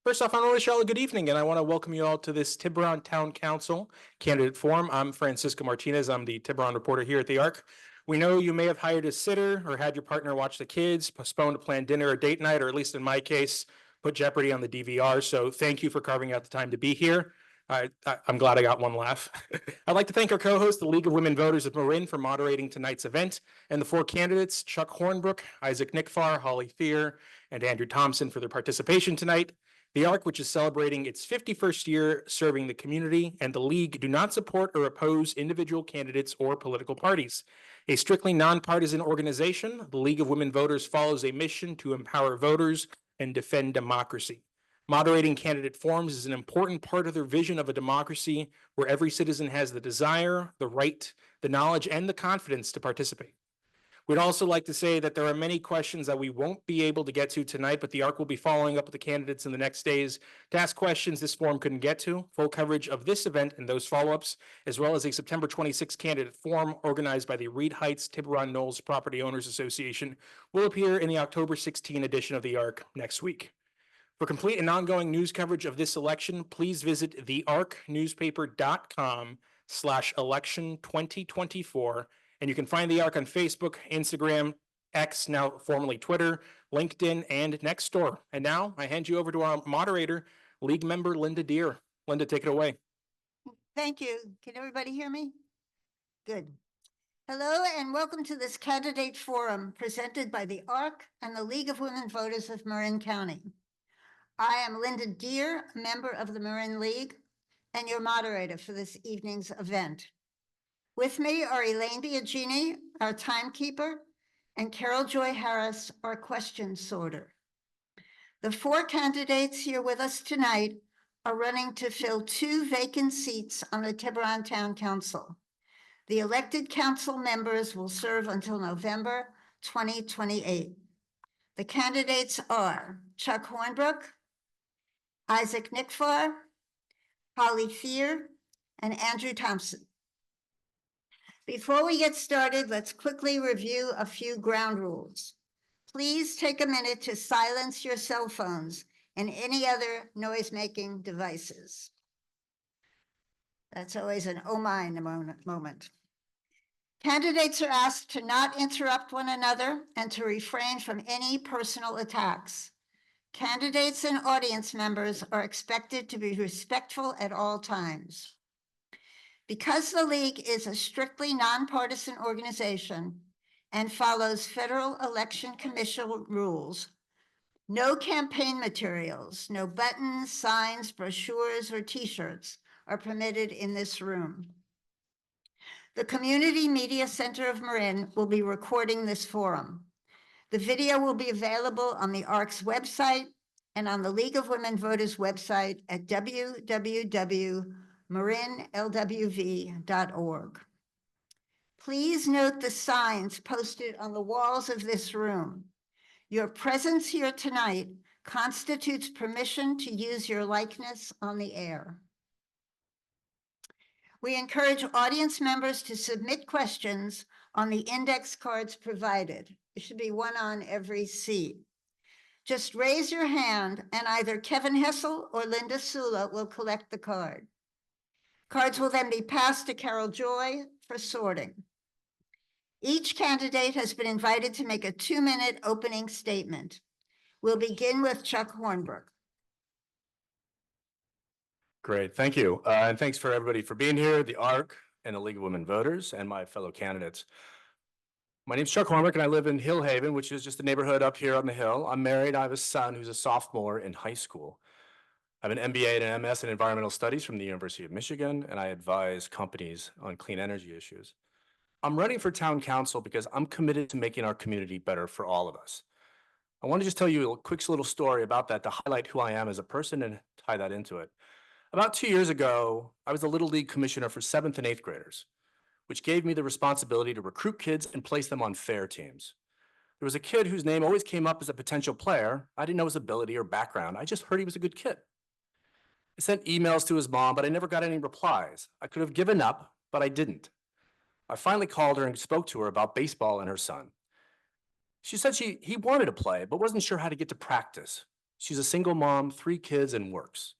First off, I want to wish you all a good evening, and I want to welcome you all to this Tiburon Town Council candidate forum. I'm Francisco Martinez. I'm the Tiburon reporter here at the ARC. We know you may have hired a sitter or had your partner watch the kids, postponed a planned dinner or date night, or at least in my case, put Jeopardy on the DVR. So thank you for carving out the time to be here. I'm glad I got one laugh. I'd like to thank our co-host, the League of Women Voters of Marin, for moderating tonight's event, and the four candidates, Chuck Hornbrook, Isaac Nikfar, Holli Thier, and Andrew Thompson, for their participation tonight. The ARC, which is celebrating its 51st year serving the community, and the League do not support or oppose individual candidates or political parties. A strictly nonpartisan organization, the League of Women Voters follows a mission to empower voters and defend democracy. Moderating candidate forums is an important part of their vision of a democracy where every citizen has the desire, the right, the knowledge, and the confidence to participate. We'd also like to say that there are many questions that we won't be able to get to tonight, but the ARC will be following up with the candidates in the next days to ask questions this forum couldn't get to. Full coverage of this event and those follow-ups, as well as a September 26th candidate forum organized by the Reed Heights Tiburon Knolls Property Owners Association, will appear in the October 16 edition of the ARC next week. For complete and ongoing news coverage of this election, please visit thearcnewspaper.com/election2024. And you can find the ARC on Facebook, Instagram, X, now formerly Twitter, LinkedIn, and Nextdoor. And now I hand you over to our moderator, League member Linda Thier. Linda, take it away. Thank you. Can everybody hear me? Good. Hello and welcome to this candidate forum presented by the ARC and the League of Women Voters of Marin County. I am Linda Thier, a member of the Marin League, and your moderator for this evening's event. With me are Elaine Biagini, our timekeeper, and Carol Joy Harris, our question sorter. The four candidates here with us tonight are running to fill 2 vacant seats on the Tiburon Town Council. The elected council members will serve until November 2028. The candidates are Chuck Hornbrook, Isaac Nikfar, Holli Thier, and Andrew Thompson. Before we get started, let's quickly review a few ground rules. Please take a minute to silence your cell phones and any other noise-making devices. That's always an oh my moment. Candidates are asked to not interrupt one another and to refrain from any personal attacks. Candidates and audience members are expected to be respectful at all times. Because the League is a strictly nonpartisan organization and follows Federal Election Commission rules, no campaign materials, no buttons, signs, brochures, or t-shirts are permitted in this room. The Community Media Center of Marin will be recording this forum. The video will be available on the ARC's website and on the League of Women Voters website at www.marinlwv.org. Please note the signs posted on the walls of this room. Your presence here tonight constitutes permission to use your likeness on the air. We encourage audience members to submit questions on the index cards provided. There should be one on every seat. Just raise your hand and either Kevin Hessel or Linda Sula will collect the card. Cards will then be passed to Carol Joy for sorting. Each candidate has been invited to make a 2-minute opening statement. We'll begin with Chuck Hornbrook. Great, thank you. And thanks for everybody for being here, the ARC and the League of Women Voters and my fellow candidates. My name's Chuck Hornbrook and I live in Hill Haven, which is just a neighborhood up here on the hill. I'm married, I have a son who's a sophomore in high school. I have an MBA and an MS in environmental studies from the University of Michigan, and I advise companies on clean energy issues. I'm running for town council because I'm committed to making our community better for all of us. I want to just tell you a quick little story about that to highlight who I am as a person and tie that into it. About 2 years ago, I was the Little League commissioner for 7th and 8th graders, which gave me the responsibility to recruit kids and place them on fair teams. There was a kid whose name always came up as a potential player. I didn't know his ability or background. I just heard he was a good kid. I sent emails to his mom, but I never got any replies. I could have given up, but I didn't. I finally called her and spoke to her about baseball and her son. She said he wanted to play, but wasn't sure how to get to practice. She's a single mom, 3 kids, and works.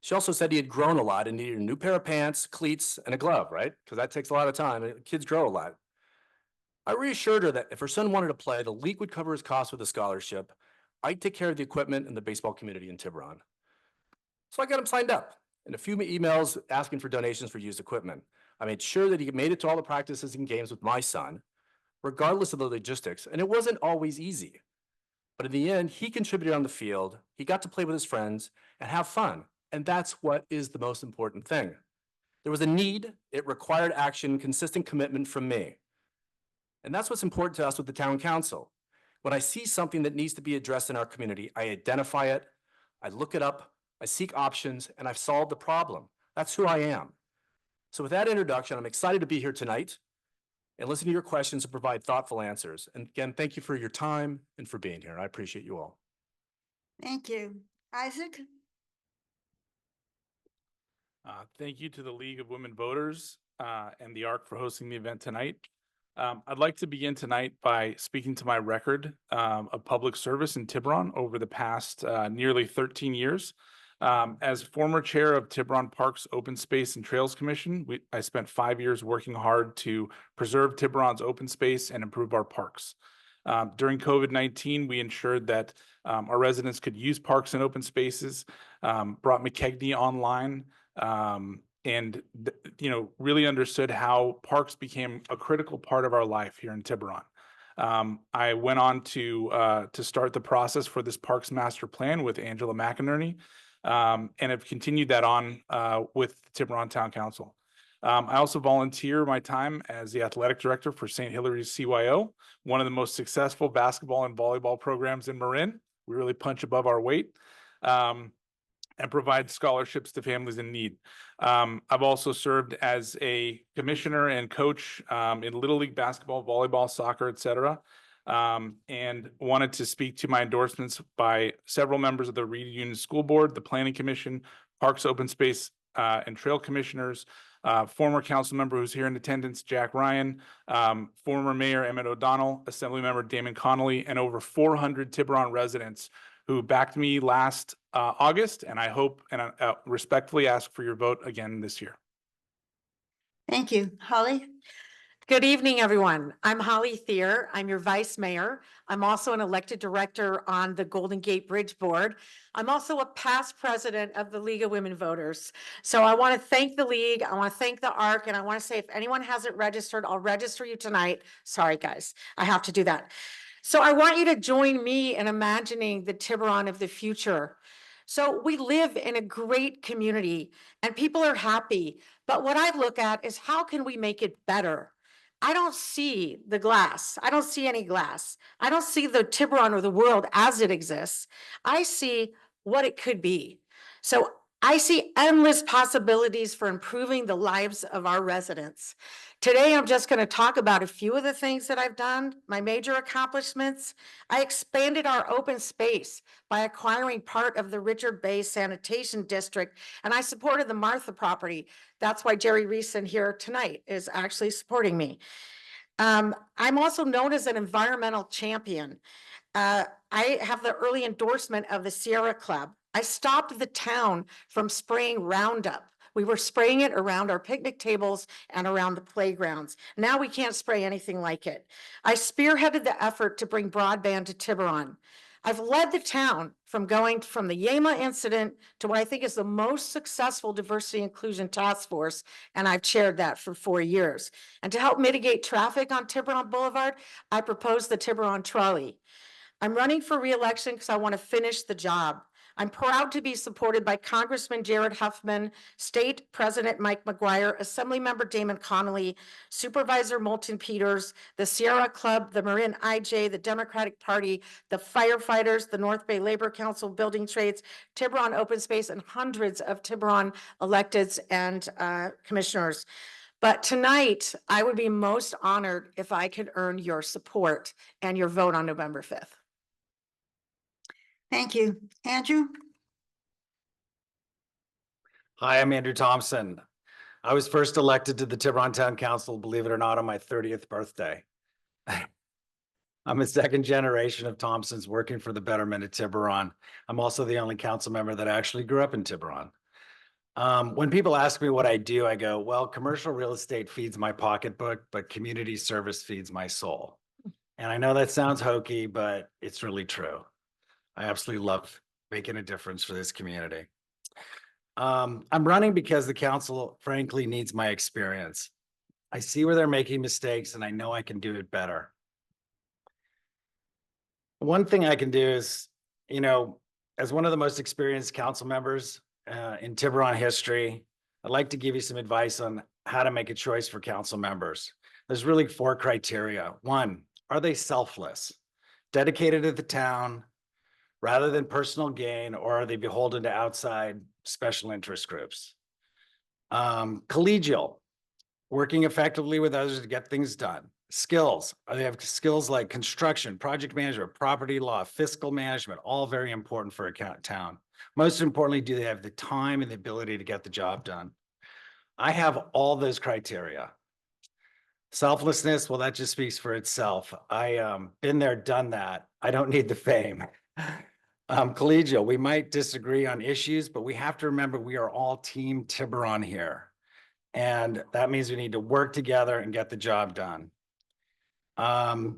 She also said he had grown a lot and needed a new pair of pants, cleats, and a glove, right? Because that takes a lot of time, and kids grow a lot. I reassured her that if her son wanted to play, the league would cover his costs with a scholarship. I'd take care of the equipment and the baseball community in Tiburon. So I got him signed up and a few emails asking for donations for used equipment. I made sure that he made it to all the practices and games with my son, regardless of the logistics, and it wasn't always easy. But in the end, he contributed on the field, he got to play with his friends and have fun, and that's what is the most important thing. There was a need, it required action, consistent commitment from me. And that's what's important to us with the town council. When I see something that needs to be addressed in our community, I identify it, I look it up, I seek options, and I've solved the problem. That's who I am. So with that introduction, I'm excited to be here tonight and listen to your questions and provide thoughtful answers. And again, thank you for your time and for being here. I appreciate you all. Thank you. Isaac? Thank you to the League of Women Voters and the ARC for hosting the event tonight. I'd like to begin tonight by speaking to my record of public service in Tiburon over the past nearly 13 years. As former chair of Tiburon Parks Open Space and Trails Commission, I spent 5 years working hard to preserve Tiburon's open space and improve our parks. During COVID-19, we ensured that our residents could use parks and open spaces, brought McKegney online, and really understood how parks became a critical part of our life here in Tiburon. I went on to start the process for this Parks Master Plan with Angela McInerney, and have continued that on with the Tiburon Town Council. I also volunteer my time as the athletic director for St. Hilary's CYO, one of the most successful basketball and volleyball programs in Marin. We really punch above our weight. And provide scholarships to families in need. I've also served as a commissioner and coach in Little League basketball, volleyball, soccer, etc. And wanted to speak to my endorsements by several members of the Reed Union School Board, the Planning Commission, Parks, Open Space, and Trail Commissioners, former council member who's here in attendance, Jack Ryan, former Mayor Emmett O'Donnell, Assemblymember Damon Connolly, and over 400 Tiburon residents who backed me last August, and I hope and respectfully ask for your vote again this year. Thank you. Holly? Good evening, everyone. I'm Holli Thier. I'm your vice mayor. I'm also an elected director on the Golden Gate Bridge Board. I'm also a past president of the League of Women Voters. So I want to thank the League. I want to thank the ARC. And I want to say, if anyone hasn't registered, I'll register you tonight. Sorry, guys. I have to do that. So I want you to join me in imagining the Tiburon of the future. So we live in a great community and people are happy. But what I look at is, how can we make it better? I don't see the glass. I don't see any glass. I don't see the Tiburon or the world as it exists. I see what it could be. So I see endless possibilities for improving the lives of our residents. Today, I'm just going to talk about a few of the things that I've done, my major accomplishments. I expanded our open space by acquiring part of the Richard Bay Sanitation District, and I supported the Martha property. That's why Jerry Reeson here tonight is actually supporting me. I'm also known as an environmental champion. I have the early endorsement of the Sierra Club. I stopped the town from spraying Roundup. We were spraying it around our picnic tables and around the playgrounds. Now we can't spray anything like it. I spearheaded the effort to bring broadband to Tiburon. I've led the town from going from the Yema incident to what I think is the most successful diversity inclusion task force, and I've chaired that for 4 years. And to help mitigate traffic on Tiburon Boulevard, I proposed the Tiburon Trolley. I'm running for re-election because I want to finish the job. I'm proud to be supported by Congressman Jared Huffman, State President Mike McGuire, Assemblymember Damon Connolly, Supervisor Moulton Peters, the Sierra Club, the Marin IJ, the Democratic Party, the firefighters, the North Bay Labor Council, Building Trades, Tiburon Open Space, and hundreds of Tiburon electeds and commissioners. But tonight, I would be most honored if I could earn your support and your vote on November 5th. Thank you. Andrew? Hi, I'm Andrew Thompson. I was first elected to the Tiburon Town Council, believe it or not, on my 30th birthday. I'm a second generation of Thompsons working for the betterment of Tiburon. I'm also the only council member that actually grew up in Tiburon. When people ask me what I do, I go, well, commercial real estate feeds my pocketbook, but community service feeds my soul. And I know that sounds hokey, but it's really true. I absolutely love making a difference for this community. I'm running because the council frankly needs my experience. I see where they're making mistakes and I know I can do it better. One thing I can do is, as one of the most experienced council members in Tiburon history, I'd like to give you some advice on how to make a choice for council members. There's really 4 criteria. 1, are they selfless, dedicated to the town rather than personal gain, or are they beholden to outside special interest groups? Collegial, working effectively with others to get things done. Skills, they have skills like construction, project management, property law, fiscal management, all very important for a town. Most importantly, do they have the time and the ability to get the job done? I have all those criteria. Selflessness, well, that just speaks for itself. I been there, done that. I don't need the fame. Collegial, we might disagree on issues, but we have to remember we are all team Tiburon here. And that means we need to work together and get the job done.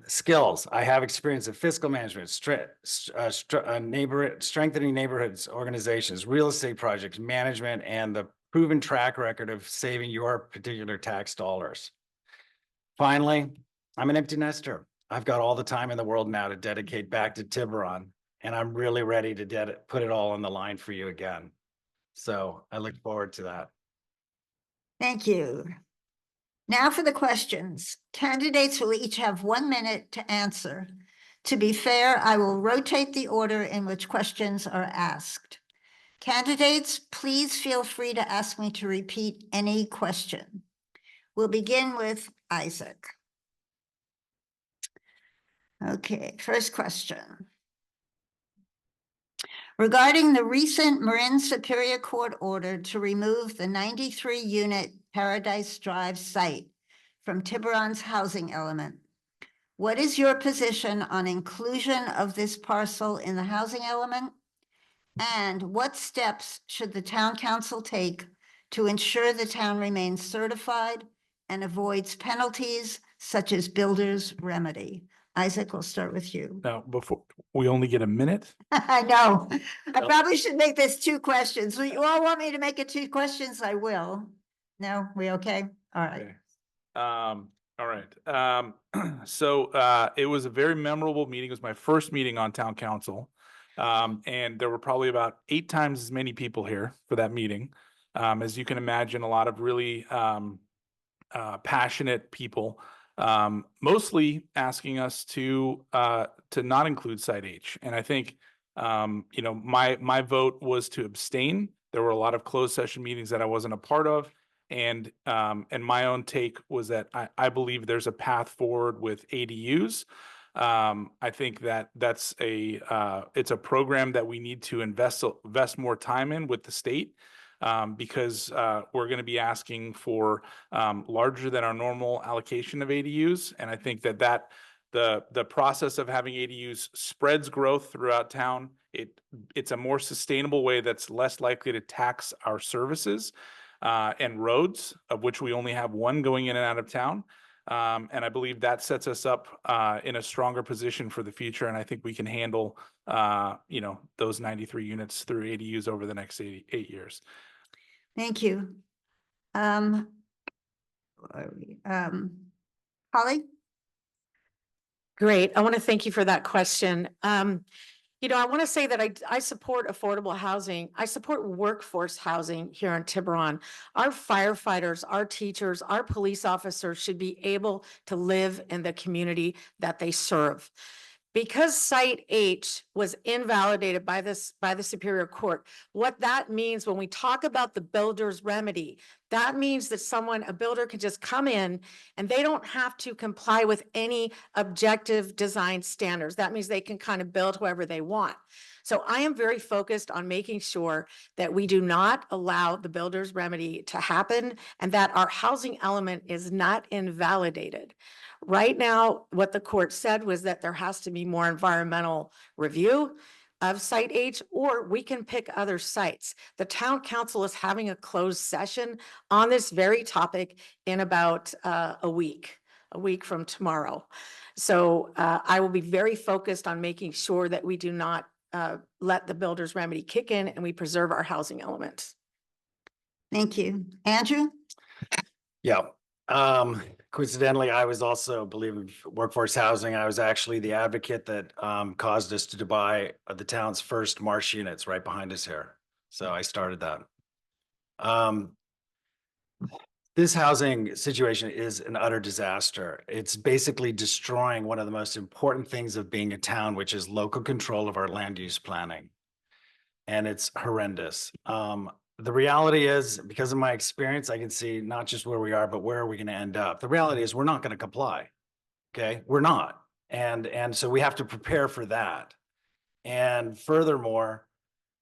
Skills, I have experience in fiscal management, strengthening neighborhoods, organizations, real estate projects, management, and the proven track record of saving your particular tax dollars. Finally, I'm an empty nester. I've got all the time in the world now to dedicate back to Tiburon, and I'm really ready to put it all on the line for you again. So I look forward to that. Thank you. Now for the questions. Candidates will each have 1 minute to answer. To be fair, I will rotate the order in which questions are asked. Candidates, please feel free to ask me to repeat any question. We'll begin with Isaac. Okay, first question. Regarding the recent Marin Superior Court order to remove the 93-unit Paradise Drive site from Tiburon's housing element, what is your position on inclusion of this parcel in the housing element? And what steps should the town council take to ensure the town remains certified and avoids penalties such as builder's remedy? Isaac, we'll start with you. Now, before, we only get a minute. I know. I Nope. probably should make this 2 questions. You all want me to make it 2 questions? I will. No, we okay? All right. Okay. All right. It was a very memorable meeting. It was my first meeting on town council. And there were probably about 8 times as many people here for that meeting. As you can imagine, a lot of really passionate people, mostly asking us to not include Site H. And I think, my vote was to abstain. There were a lot of closed session meetings that I wasn't a part of. And my own take was that I believe there's a path forward with ADUs. I think that it's a program that we need to invest more time in with the state, because we're going to be asking for larger than our normal allocation of ADUs. And I think that the process of having ADUs spreads growth throughout town. It's a more sustainable way that's less likely to tax our services and roads, of which we only have 1 going in and out of town. And I believe that sets us up in a stronger position for the future. And I think we can handle, those 93 units through ADUs over the next 8 years. Thank you. Holly? Great. I want to thank you for that question. I want to say that I support affordable housing. I support workforce housing here in Tiburon. Our firefighters, our teachers, our police officers should be able to live in the community that they serve. Because Site H was invalidated by the Superior Court, what that means when we talk about the builder's remedy, that means that a builder can just come in and they don't have to comply with any objective design standards. That means they can kind of build whoever they want. So I am very focused on making sure that we do not allow the builder's remedy to happen and that our housing element is not invalidated. Right now, what the court said was that there has to be more environmental review of Site H, or we can pick other sites. The town council is having a closed session on this very topic in about a week from tomorrow. So I will be very focused on making sure that we do not let the builder's remedy kick in and we preserve our housing element. Thank you. Andrew? Yeah. Coincidentally, I was also, believe in workforce housing. I was actually the advocate that caused us to buy the town's first Marsh units right behind us here. So I started that. This housing situation is an utter disaster. It's basically destroying one of the most important things of being a town, which is local control of our land use planning. And it's horrendous. The reality is, because of my experience, I can see not just where we are, but where are we going to end up. The reality is we're not going to comply. Okay, we're not. And so we have to prepare for that. And furthermore,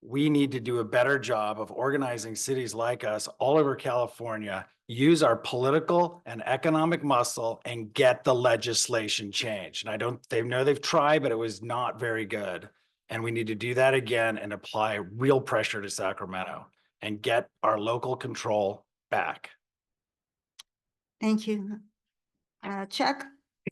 we need to do a better job of organizing cities like us all over California, use our political and economic muscle and get the legislation changed. And they know they've tried, but it was not very good. And we need to do that again and apply real pressure to Sacramento and get our local control back. Thank you. Chuck?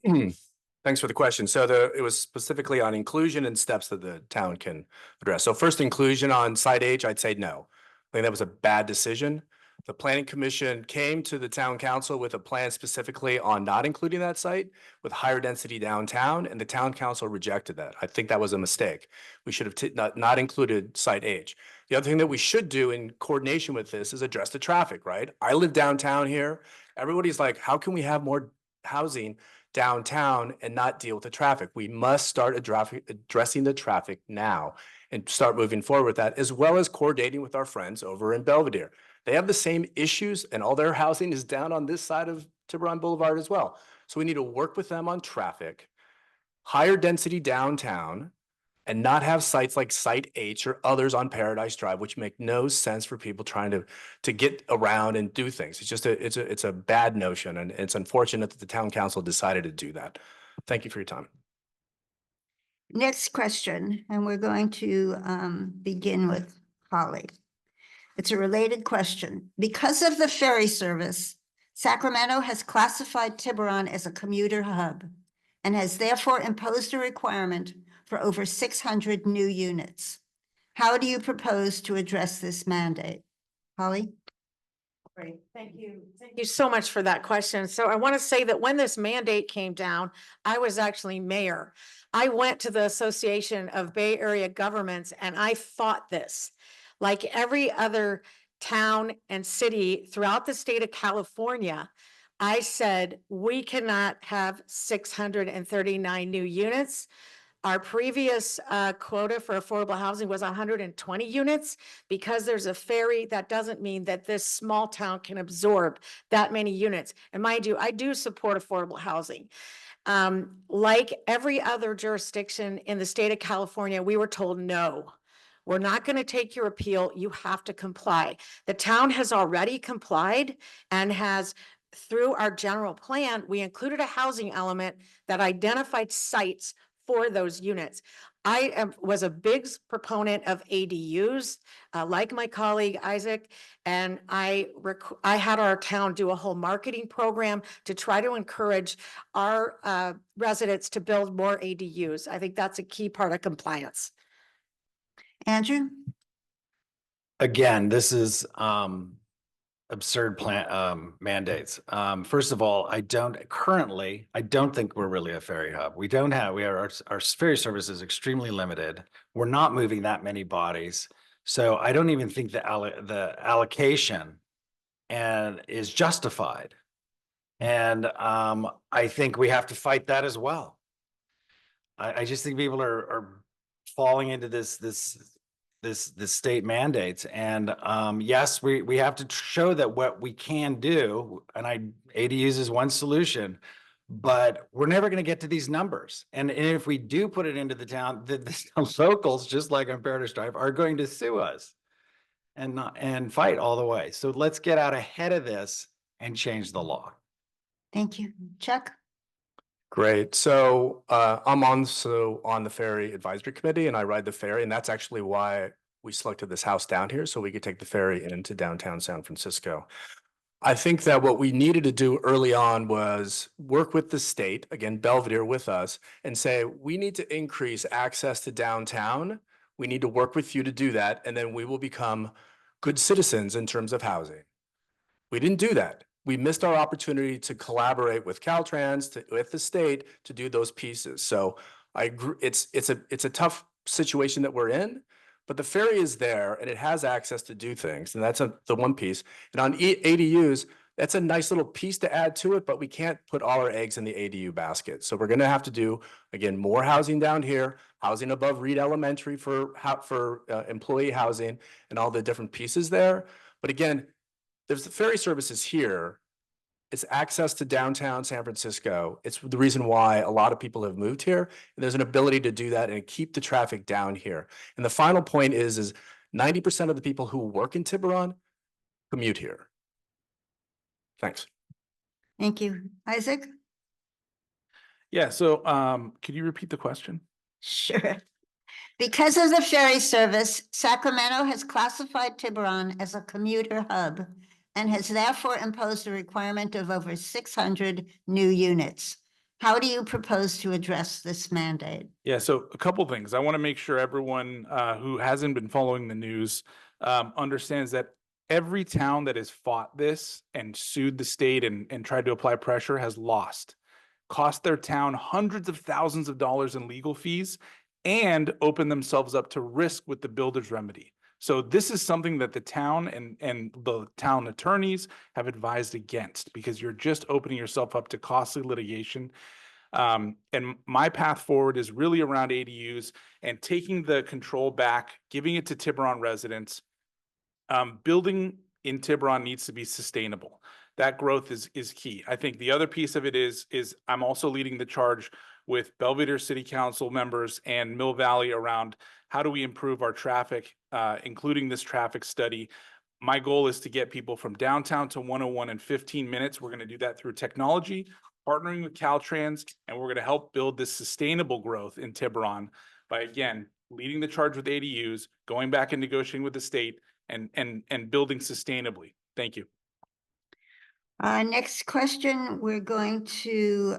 Thanks for the question. So it was specifically on inclusion and steps that the town can address. So first, inclusion on Site H, I'd say no. I think that was a bad decision. The planning commission came to the town council with a plan specifically on not including that site with higher density downtown, and the town council rejected that. I think that was a mistake. We should have not included Site H. The other thing that we should do in coordination with this is address the traffic, right? I live downtown here. Everybody's like, how can we have more housing downtown and not deal with the traffic? We must start addressing the traffic now and start moving forward with that, as well as coordinating with our friends over in Belvedere. They have the same issues and all their housing is down on this side of Tiburon Boulevard as well. So we need to work with them on traffic, higher density downtown, and not have sites like Site H or others on Paradise Drive, which make no sense for people trying to get around and do things. It's just it's a bad notion, and it's unfortunate that the town council decided to do that. Thank you for your time. Next question, and we're going to begin with Holly. It's a related question. Because of the ferry service, Sacramento has classified Tiburon as a commuter hub and has therefore imposed a requirement for over 600 new units. How do you propose to address this mandate? Holly? Great, thank you. Thank you so much for that question. So I want to say that when this mandate came down, I was actually mayor. I went to the Association of Bay Area Governments and I fought this. Like every other town and city throughout the state of California, I said, we cannot have 639 new units. Our previous quota for affordable housing was 120 units. Because there's a ferry, that doesn't mean that this small town can absorb that many units. And mind you, I do support affordable housing. Like every other jurisdiction in the state of California, we were told no. We're not going to take your appeal. You have to comply. The town has already complied and has, through our general plan, we included a housing element that identified sites for those units. I was a big proponent of ADUs, like my colleague Isaac, and I had our town do a whole marketing program to try to encourage our residents to build more ADUs. I think that's a key part of compliance. Andrew? Again, this is absurd mandates. First of all, I don't think we're really a ferry hub. Our ferry service is extremely limited. We're not moving that many bodies. So I don't even think the allocation is justified. And I think we have to fight that as well. I just think people are falling into this state mandates. And yes, we have to show that what we can do, and ADUs is one solution, But we're never going to get to these numbers. And if we do put it into the town, the locals, just like on Paradise Drive, are going to sue us and fight all the way. So let's get out ahead of this and change the law. Thank you. Chuck? Great. So I'm on the ferry advisory committee, and I ride the ferry, and that's actually why we selected this house down here, so we could take the ferry into downtown San Francisco. I think that what we needed to do early on was work with the state, again, Belvedere with us, and say, we need to increase access to downtown. We need to work with you to do that, and then we will become good citizens in terms of housing. We didn't do that. We missed our opportunity to collaborate with Caltrans, with the state, to do those pieces. So I agree, it's a tough situation that we're in, but the ferry is there and it has access to do things. And that's the one piece. And on ADUs, that's a nice little piece to add to it, but we can't put all our eggs in the ADU basket. So we're going to have to do, again, more housing down here, housing above Reed Elementary for employee housing and all the different pieces there. But again, there's the ferry services here. It's access to downtown San Francisco. It's the reason why a lot of people have moved here. And there's an ability to do that and keep the traffic down here. And the final point is 90% of the people who work in Tiburon commute here. Thanks. Thank you. Isaac? Yeah, so could you repeat the question? Sure. Because of the ferry service, Sacramento has classified Tiburon as a commuter hub and has therefore imposed a requirement of over 600 new units. How do you propose to address this mandate? Yeah, so a couple things. I want to make sure everyone who hasn't been following the news understands that every town that has fought this and sued the state and tried to apply pressure has lost, cost their town hundreds of thousands of dollars in legal fees, and opened themselves up to risk with the builder's remedy. So this is something that the town and the town attorneys have advised against, because you're just opening yourself up to costly litigation. And my path forward is really around ADUs and taking the control back, giving it to Tiburon residents. Building in Tiburon needs to be sustainable. That growth is key. I think the other piece of it is I'm also leading the charge with Belvedere City Council members and Mill Valley around how do we improve our traffic, including this traffic study. My goal is to get people from downtown to 101 in 15 minutes. We're going to do that through technology, partnering with Caltrans, and we're going to help build this sustainable growth in Tiburon by, again, leading the charge with ADUs, going back and negotiating with the state, and building sustainably. Thank you. Next question, we're going to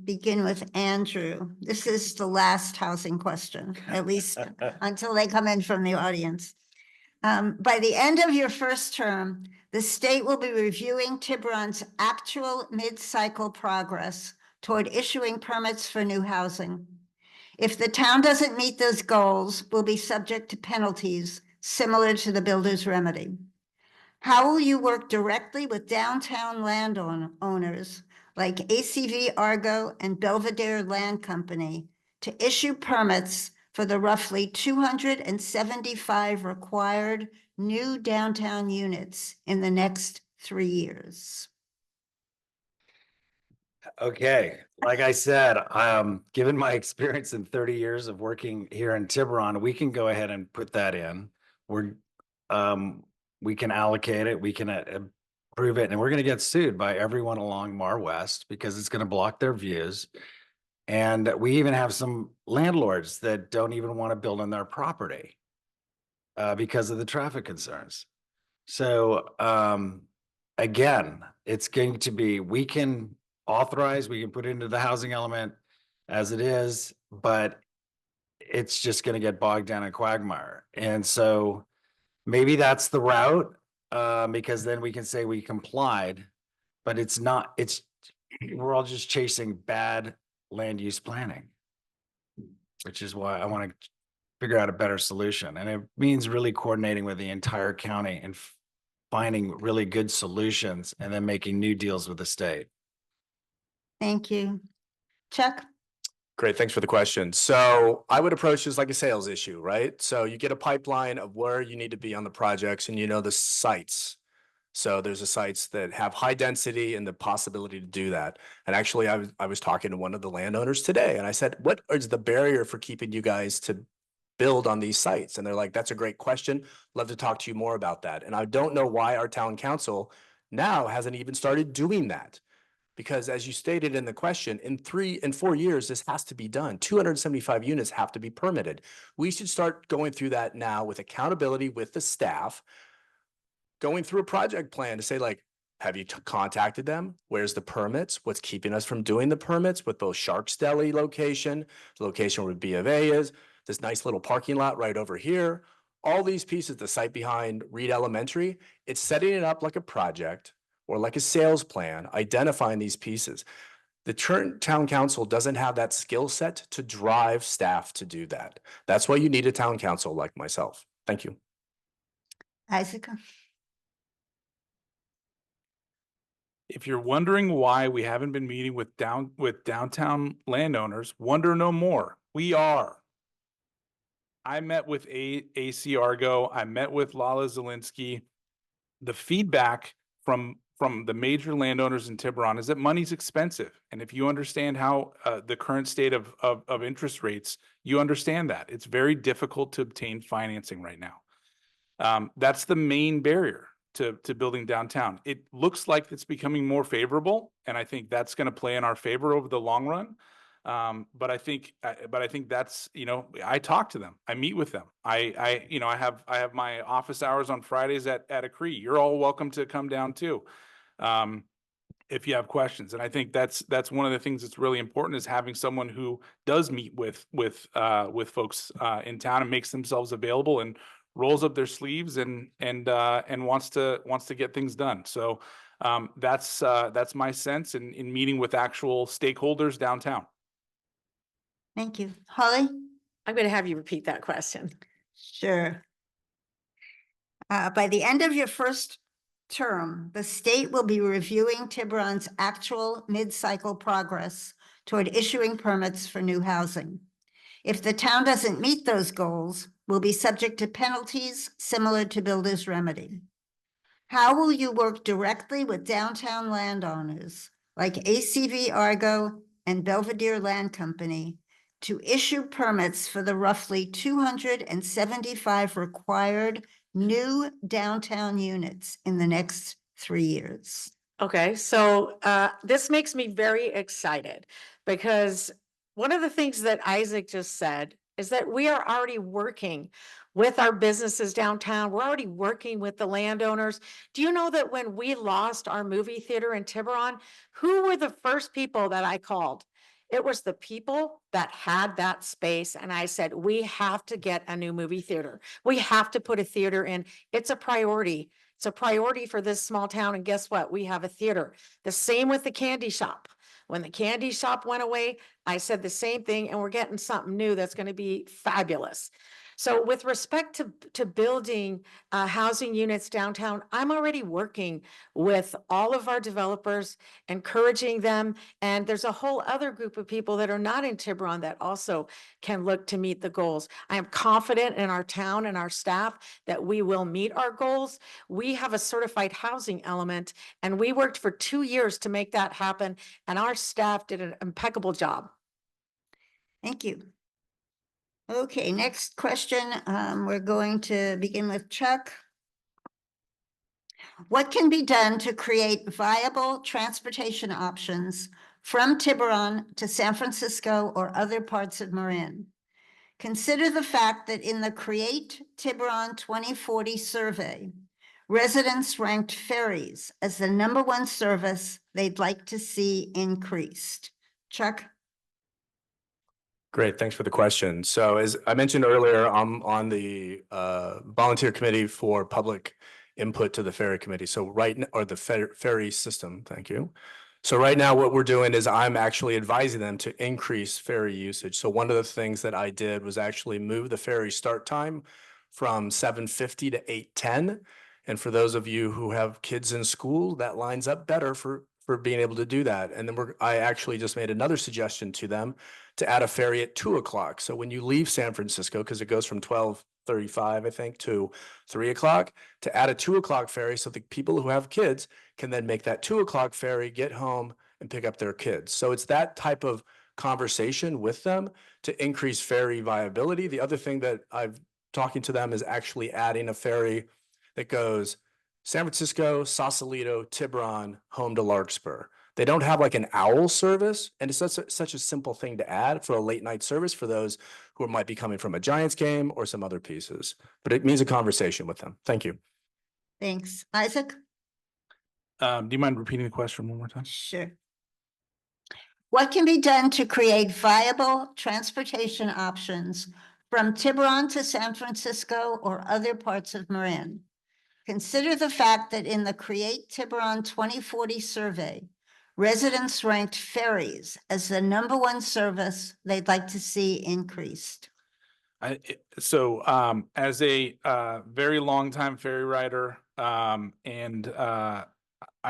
begin with Andrew. This is the last housing question, at least until they come in from the audience. By the end of your first term, the state will be reviewing Tiburon's actual mid-cycle progress toward issuing permits for new housing. If the town doesn't meet those goals, we'll be subject to penalties similar to the builder's remedy. How will you work directly with downtown landowners like ACV Argo and Belvedere Land Company to issue permits for the roughly 275 required new downtown units in the next 3 years? Okay, like I said, given my experience in 30 years of working here in Tiburon, we can go ahead and put that in. We can allocate it, we can approve it, and we're going to get sued by everyone along Mar West because it's going to block their views. And we even have some landlords that don't even want to build on their property because of the traffic concerns. So again, it's going to be, we can authorize, we can put it into the housing element as it is, but it's just going to get bogged down in quagmire. And so maybe that's the route, because then we can say we complied, but it's not, we're all just chasing bad land use planning, which is why I want to figure out a better solution. And it means really coordinating with the entire county and finding really good solutions and then making new deals with the state. Thank you. Chuck? Great, thanks for the question. So I would approach this like a sales issue, right? So you get a pipeline of where you need to be on the projects and you know the sites. So there's the sites that have high density and the possibility to do that. And actually, I was talking to one of the landowners today and I said, what is the barrier for keeping you guys to build on these sites? And they're like, that's a great question. Love to talk to you more about that. And I don't know why our town council now hasn't even started doing that. Because as you stated in the question, in 3 and 4 years, this has to be done. 275 units have to be permitted. We should start going through that now with accountability with the staff, going through a project plan to say like, have you contacted them? Where's the permits? What's keeping us from doing the permits with both Shark's Deli location, the location where B of A is, this nice little parking lot right over here, all these pieces, the site behind Reed Elementary, it's setting it up like a project or like a sales plan, identifying these pieces. The current town council doesn't have that skill set to drive staff to do that. That's why you need a town council like myself. Thank you. Isaac? If you're wondering why we haven't been meeting with downtown landowners, wonder no more. We are. I met with AC Argo. I met with Lala Zelinsky. The feedback from the major landowners in Tiburon is that money's expensive. And if you understand how the current state of interest rates, you understand that. It's very difficult to obtain financing right now. That's the main barrier to building downtown. It looks like it's becoming more favorable, and I think that's going to play in our favor over the long run. But I think that's, I talk to them, I meet with them. I have my office hours on Fridays at a Cree. You're all welcome to come down too, if you have questions. And I think that's one of the things that's really important, is having someone who does meet with folks in town and makes themselves available and rolls up their sleeves and wants to get things done. So that's my sense in meeting with actual stakeholders downtown. Thank you. Holly? I'm going to have you repeat that question. Sure. By the end of your first term, the state will be reviewing Tiburon's actual mid-cycle progress toward issuing permits for new housing. If the town doesn't meet those goals, we'll be subject to penalties similar to builder's remedy. How will you work directly with downtown landowners like ACV Argo and Belvedere Land Company to issue permits for the roughly 275 required new downtown units in the next 3 years? Okay, so this makes me very excited, because one of the things that Isaac just said is that we are already working with our businesses downtown. We're already working with the landowners. Do you know that when we lost our movie theater in Tiburon, who were the first people that I called? It was the people that had that space. And I said, we have to get a new movie theater. We have to put a theater in. It's a priority. It's a priority for this small town. And guess what? We have a theater. The same with the candy shop. When the candy shop went away, I said the same thing, and we're getting something new that's going to be fabulous. So with respect to building housing units downtown, I'm already working with all of our developers, encouraging them. And there's a whole other group of people that are not in Tiburon that also can look to meet the goals. I am confident in our town and our staff that we will meet our goals. We have a certified housing element, and we worked for 2 years to make that happen. And our staff did an impeccable job. Thank you. Okay, next question. We're going to begin with Chuck. What can be done to create viable transportation options from Tiburon to San Francisco or other parts of Marin? Consider the fact that in the Create Tiburon 2040 survey, residents ranked ferries as the #1 service they'd like to see increased. Chuck? Great, thanks for the question. So as I mentioned earlier, I'm on the volunteer committee for public input to the ferry committee. So or the ferry system, thank you. So right now what we're doing is I'm actually advising them to increase ferry usage. So one of the things that I did was actually move the ferry start time from 7:50 to 8:10. And for those of you who have kids in school, that lines up better for being able to do that. And then I actually just made another suggestion to them to add a ferry at 2 o'clock. So when you leave San Francisco, because it goes from 12 35, I think, to 3 o'clock, to add a 2 o'clock ferry so the people who have kids can then make that 2 o'clock ferry, get home and pick up their kids. So it's that type of conversation with them to increase ferry viability. The other thing that I've talking to them is actually adding a ferry that goes San Francisco, Sausalito, Tiburon, home to Larkspur. They don't have like an owl service, and it's such a simple thing to add for a late night service for those who might be coming from a Giants game or some other pieces. But it means a conversation with them. Thank you. Thanks. Isaac? Do you mind repeating the question one more time? Sure. What can be done to create viable transportation options from Tiburon to San Francisco or other parts of Marin? Consider the fact that in the Create Tiburon 2040 survey, residents ranked ferries as the #1 service they'd like to see increased. As a very long time ferry rider, I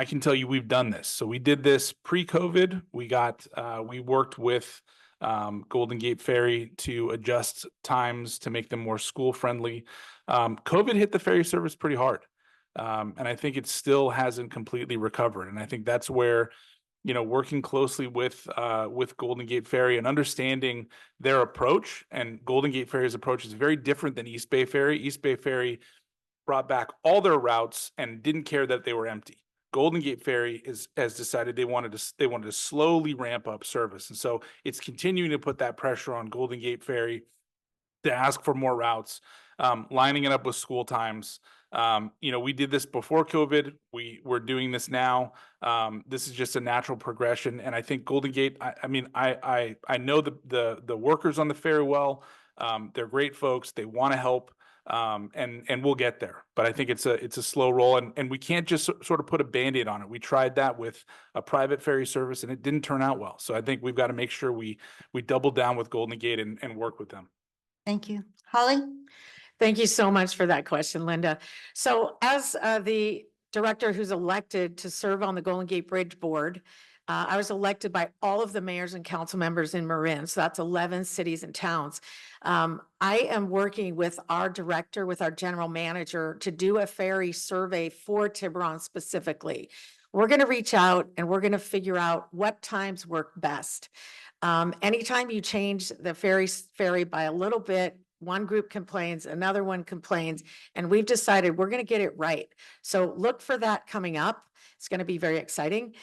can tell you we've done this. So we did this pre-COVID. We worked with Golden Gate Ferry to adjust times to make them more school friendly. COVID hit the ferry service pretty hard. And I think it still hasn't completely recovered. And I think that's where, working closely with Golden Gate Ferry and understanding their approach, and Golden Gate Ferry's approach is very different than East Bay Ferry. East Bay Ferry brought back all their routes and didn't care that they were empty. Golden Gate Ferry has decided they wanted to slowly ramp up service. And so it's continuing to put that pressure on Golden Gate Ferry to ask for more routes, lining it up with school times. We did this before COVID. We're doing this now. This is just a natural progression. And I think Golden Gate, I know the workers on the ferry well. They're great folks. They want to help. And we'll get there, but I think it's a slow roll, and we can't just sort of put a Band-Aid on it. We tried that with a private ferry service and it didn't turn out well. So I think we've got to make sure we double down with Golden Gate and work with them. Thank you. Holly? Thank you so much for that question, Linda. So as the director who's elected to serve on the Golden Gate Bridge Board, I was elected by all of the mayors and council members in Marin. So that's 11 cities and towns. I am working with our director, with our general manager, to do a ferry survey for Tiburon specifically. We're going to reach out and we're going to figure out what times work best. Anytime you change the ferry by a little bit, one group complains, another one complains, and we've decided we're going to get it right. So look for that coming up. It's going to be very exciting.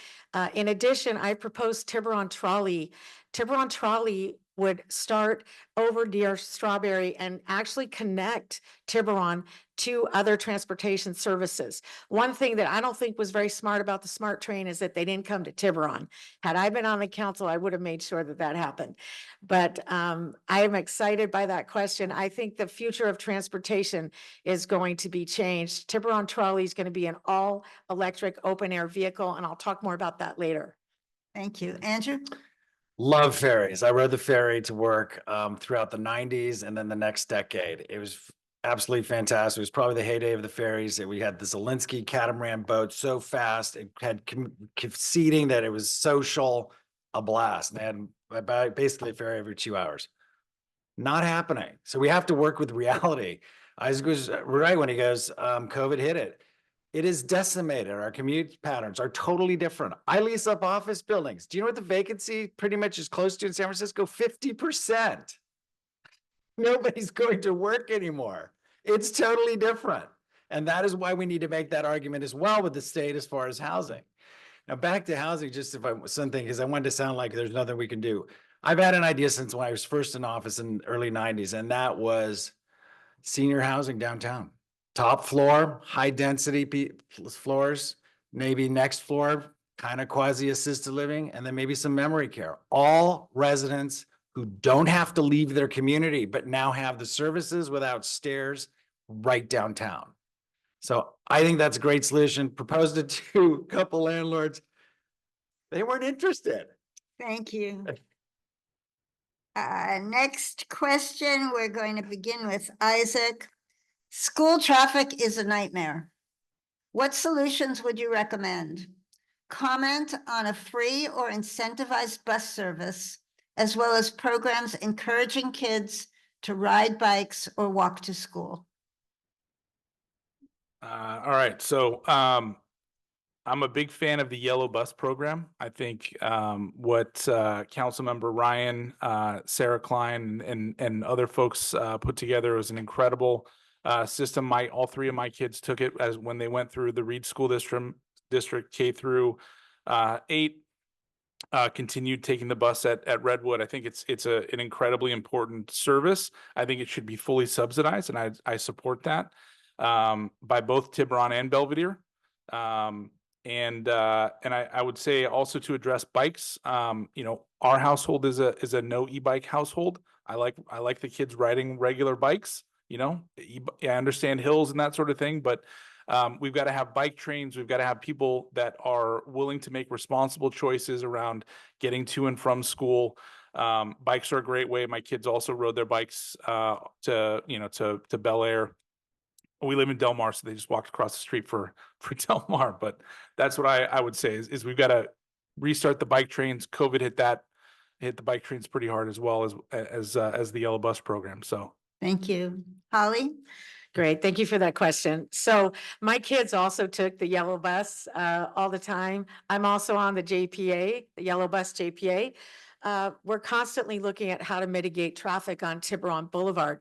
In addition, I proposed Tiburon Trolley. Tiburon Trolley would start over near Strawberry and actually connect Tiburon to other transportation services. One thing that I don't think was very smart about the SMART train is that they didn't come to Tiburon. Had I been on the council, I would have made sure that that happened. But I am excited by that question. I think the future of transportation is going to be changed. Tiburon Trolley is going to be an all-electric open-air vehicle, and I'll talk more about that later. Thank you. Andrew? Love ferries. I rode the ferry to work throughout the 90s and then the next decade. It was absolutely fantastic. It was probably the heyday of the ferries. We had the Zelinsky catamaran boat, so fast. It had seating that it was social, a blast. They had basically a ferry every 2 hours. Not happening. So we have to work with reality. Isaac was right when he goes, COVID hit it. It is decimated. Our commute patterns are totally different. I lease up office buildings. Do you know what the vacancy pretty much is close to in San Francisco? 50%. Nobody's going to work anymore. It's totally different. And that is why we need to make that argument as well with the state as far as housing. Now back to housing, just if I something, because I wanted to sound like there's nothing we can do. I've had an idea since when I was first in office in the early 90s, and that was senior housing downtown. Top floor, high density floors, maybe next floor, kind of quasi assisted living, and then maybe some memory care. All residents who don't have to leave their community, but now have the services without stairs right downtown. So I think that's a great solution. Proposed it to a couple landlords. They weren't interested. Thank you. Next question, we're going to begin with Isaac. School traffic is a nightmare. What solutions would you recommend? Comment on a free or incentivized bus service, as well as programs encouraging kids to ride bikes or walk to school? All right, so I'm a big fan of the yellow bus program. I think what Councilmember Ryan, Sarah Klein, and other folks put together was an incredible system. All three of my kids took it as when they went through the Reed School District K through 8. Continued taking the bus at Redwood. I think it's an incredibly important service. I think it should be fully subsidized, and I support that by both Tiburon and Belvedere. And I would say also to address bikes, our household is a no e-bike household. I like the kids riding regular bikes, I understand hills and that sort of thing, but we've got to have bike trains. We've got to have people that are willing to make responsible choices around getting to and from school. Bikes are a great way. My kids also rode their bikes to Bel Air. We live in Del Mar, so they just walked across the street for Del Mar. But that's what I would say is we've got to restart the bike trains. COVID hit the bike trains pretty hard as well as the yellow bus program. So Thank you. Holly? Great. Thank you for that question. So my kids also took the yellow bus all the time. I'm also on the JPA, the yellow bus JPA. We're constantly looking at how to mitigate traffic on Tiburon Boulevard.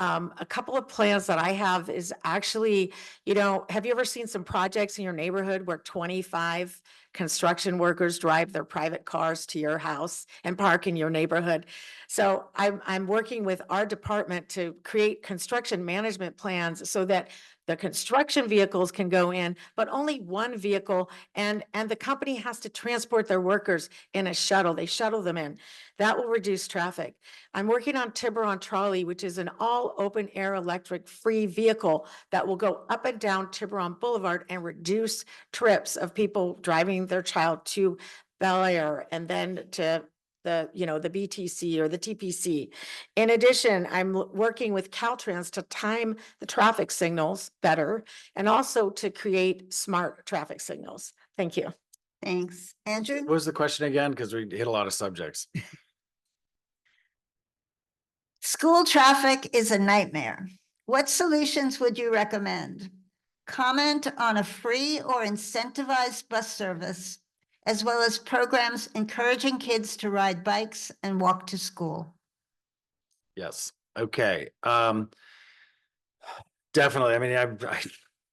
A couple of plans that I have is actually, have you ever seen some projects in your neighborhood where 25 construction workers drive their private cars to your house and park in your neighborhood? So I'm working with our department to create construction management plans so that the construction vehicles can go in, but only one vehicle, and the company has to transport their workers in a shuttle. They shuttle them in. That will reduce traffic. I'm working on Tiburon Trolley, which is an all open air electric free vehicle that will go up and down Tiburon Boulevard and reduce trips of people driving their child to Bel Air and then to the BTC or the TPC. In addition, I'm working with Caltrans to time the traffic signals better and also to create smart traffic signals. Thank you. Thanks. Andrew? What was the question again? Because we hit a lot of subjects. School traffic is a nightmare. What solutions would you recommend? Comment on a free or incentivized bus service, as well as programs encouraging kids to ride bikes and walk to school. Yes. Okay. Definitely. I mean,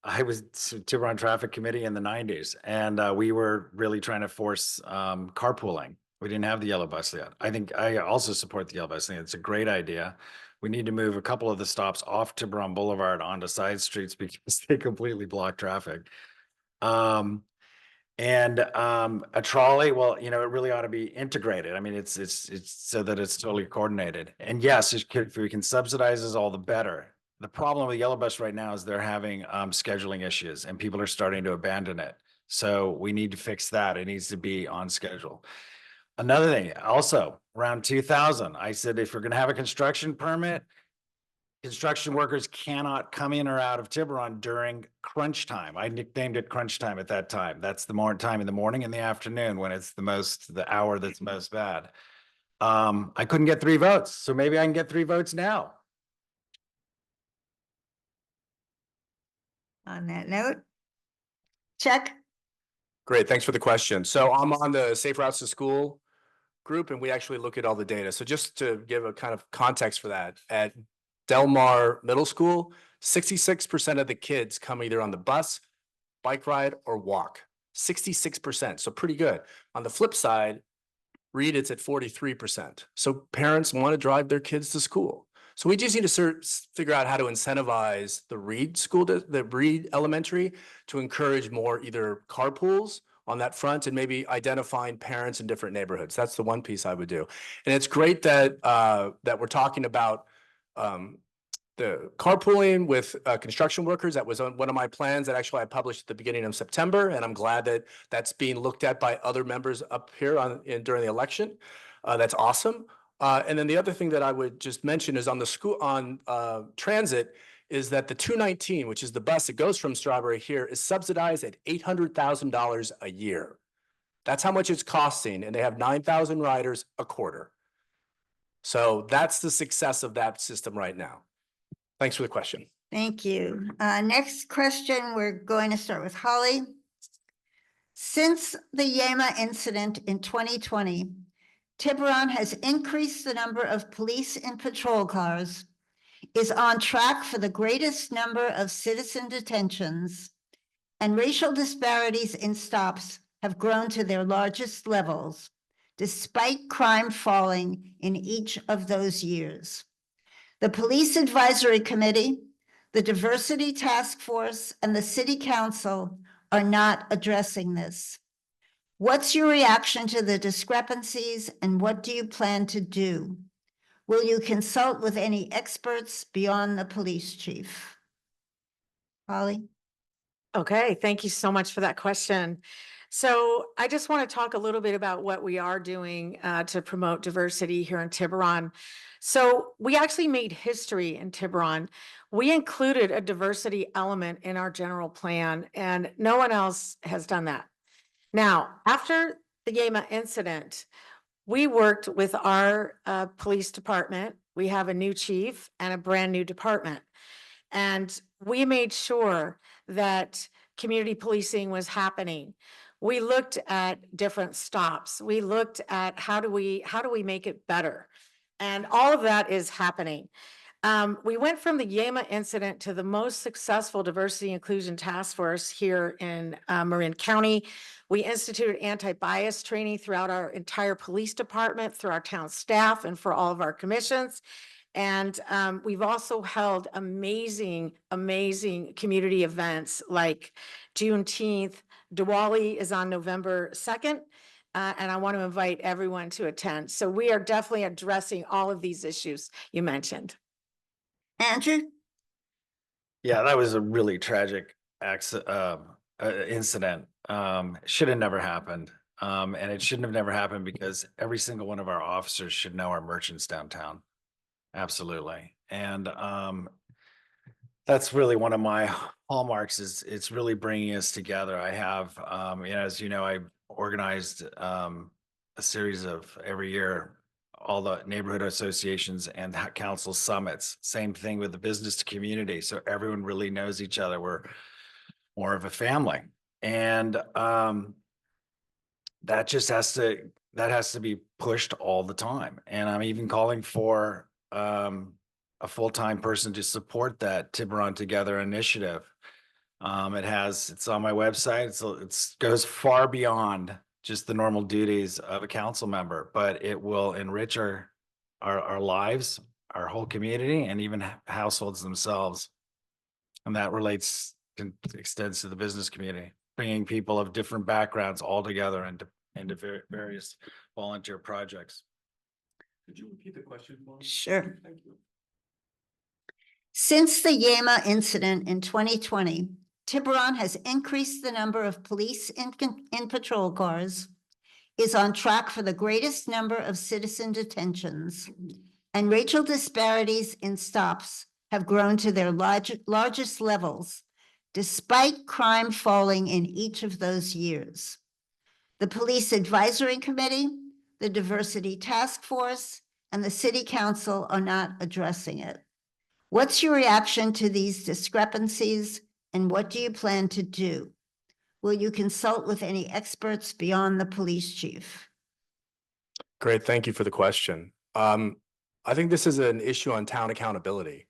I was Tiburon Traffic Committee in the 90s, and we were really trying to force carpooling. We didn't have the yellow bus yet. I think I also support the yellow bus. I think it's a great idea. We need to move a couple of the stops off Tiburon Boulevard onto side streets because they completely block traffic. And a trolley, well, it really ought to be integrated. I mean, it's so that it's totally coordinated. And yes, if we can subsidize this, all the better. The problem with yellow bus right now is they're having scheduling issues and people are starting to abandon it. So we need to fix that. It needs to be on schedule. Another thing, also around 2000, I said, if we're going to have a construction permit, construction workers cannot come in or out of Tiburon during crunch time. I nicknamed it crunch time at that time. That's the time in the morning and the afternoon when it's the hour that's most bad. I couldn't get 3 votes, so maybe I can get 3 votes now. On that note, Chuck? Great, thanks for the question. So I'm on the Safe Routes to School group, and we actually look at all the data. So just to give a kind of context for that, at Del Mar Middle School, 66% of the kids come either on the bus, bike ride, or walk. 66%, so pretty good. On the flip side, Reed, it's at 43%. So parents want to drive their kids to school. So we just need to figure out how to incentivize the Reed school, the Reed Elementary, to encourage more either carpools on that front and maybe identifying parents in different neighborhoods. That's the one piece I would do. And it's great that that we're talking about the carpooling with construction workers. That was one of my plans that actually I published at the beginning of September, and I'm glad that that's being looked at by other members up here during the election. That's awesome. And then the other thing that I would just mention is on transit is that the 219, which is the bus that goes from Strawberry here, is subsidized at $800,000 a year. That's how much it's costing, and they have 9,000 riders a quarter. So that's the success of that system right now. Thanks for the question. Thank you. Next question, we're going to start with Holly. Since the Yema incident in 2020, Tiburon has increased the number of police and patrol cars, is on track for the greatest number of citizen detentions, and racial disparities in stops have grown to their largest levels, despite crime falling in each of those years. The Police Advisory Committee, the Diversity Task Force, and the City Council are not addressing this. What's your reaction to the discrepancies and what do you plan to do? Will you consult with any experts beyond the police chief? Holly? Okay, thank you so much for that question. So I just want to talk a little bit about what we are doing to promote diversity here in Tiburon. So we actually made history in Tiburon. We included a diversity element in our general plan, and no one else has done that. Now, after the Yema incident, we worked with our police department. We have a new chief and a brand new department. And we made sure that community policing was happening. We looked at different stops. We looked at how do we make it better? And all of that is happening. We went from the Yema incident to the most successful diversity inclusion task force here in Marin County. We instituted anti-bias training throughout our entire police department, through our town staff, and for all of our commissions. And we've also held amazing community events like Juneteenth. Diwali is on November 2nd. And I want to invite everyone to attend. So we are definitely addressing all of these issues you mentioned. Andrew? Yeah, that was a really tragic incident. Should have never happened. And it shouldn't have never happened because every single one of our officers should know our merchants downtown. Absolutely. And that's really one of my hallmarks, is it's really bringing us together. I have, as you know, I organized a series of every year, all the neighborhood associations and council summits. Same thing with the business to community. So everyone really knows each other. We're more of a family. And that just has to be pushed all the time. And I'm even calling for a full-time person to support that Tiburon Together initiative. It's on my website. So it goes far beyond just the normal duties of a council member, but it will enrich our lives, our whole community, and even households themselves. And that extends to the business community, bringing people of different backgrounds all together into various volunteer projects. Could you repeat the question for me? Sure. Thank you. Since the Yema incident in 2020, Tiburon has increased the number of police in patrol cars, is on track for the greatest number of citizen detentions, and racial disparities in stops have grown to their largest levels, despite crime falling in each of those years. The Police Advisory Committee, the Diversity Task Force, and the City Council are not addressing it. What's your reaction to these discrepancies, and what do you plan to do? Will you consult with any experts beyond the police chief? Great, thank you for the question. I think this is an issue on town accountability,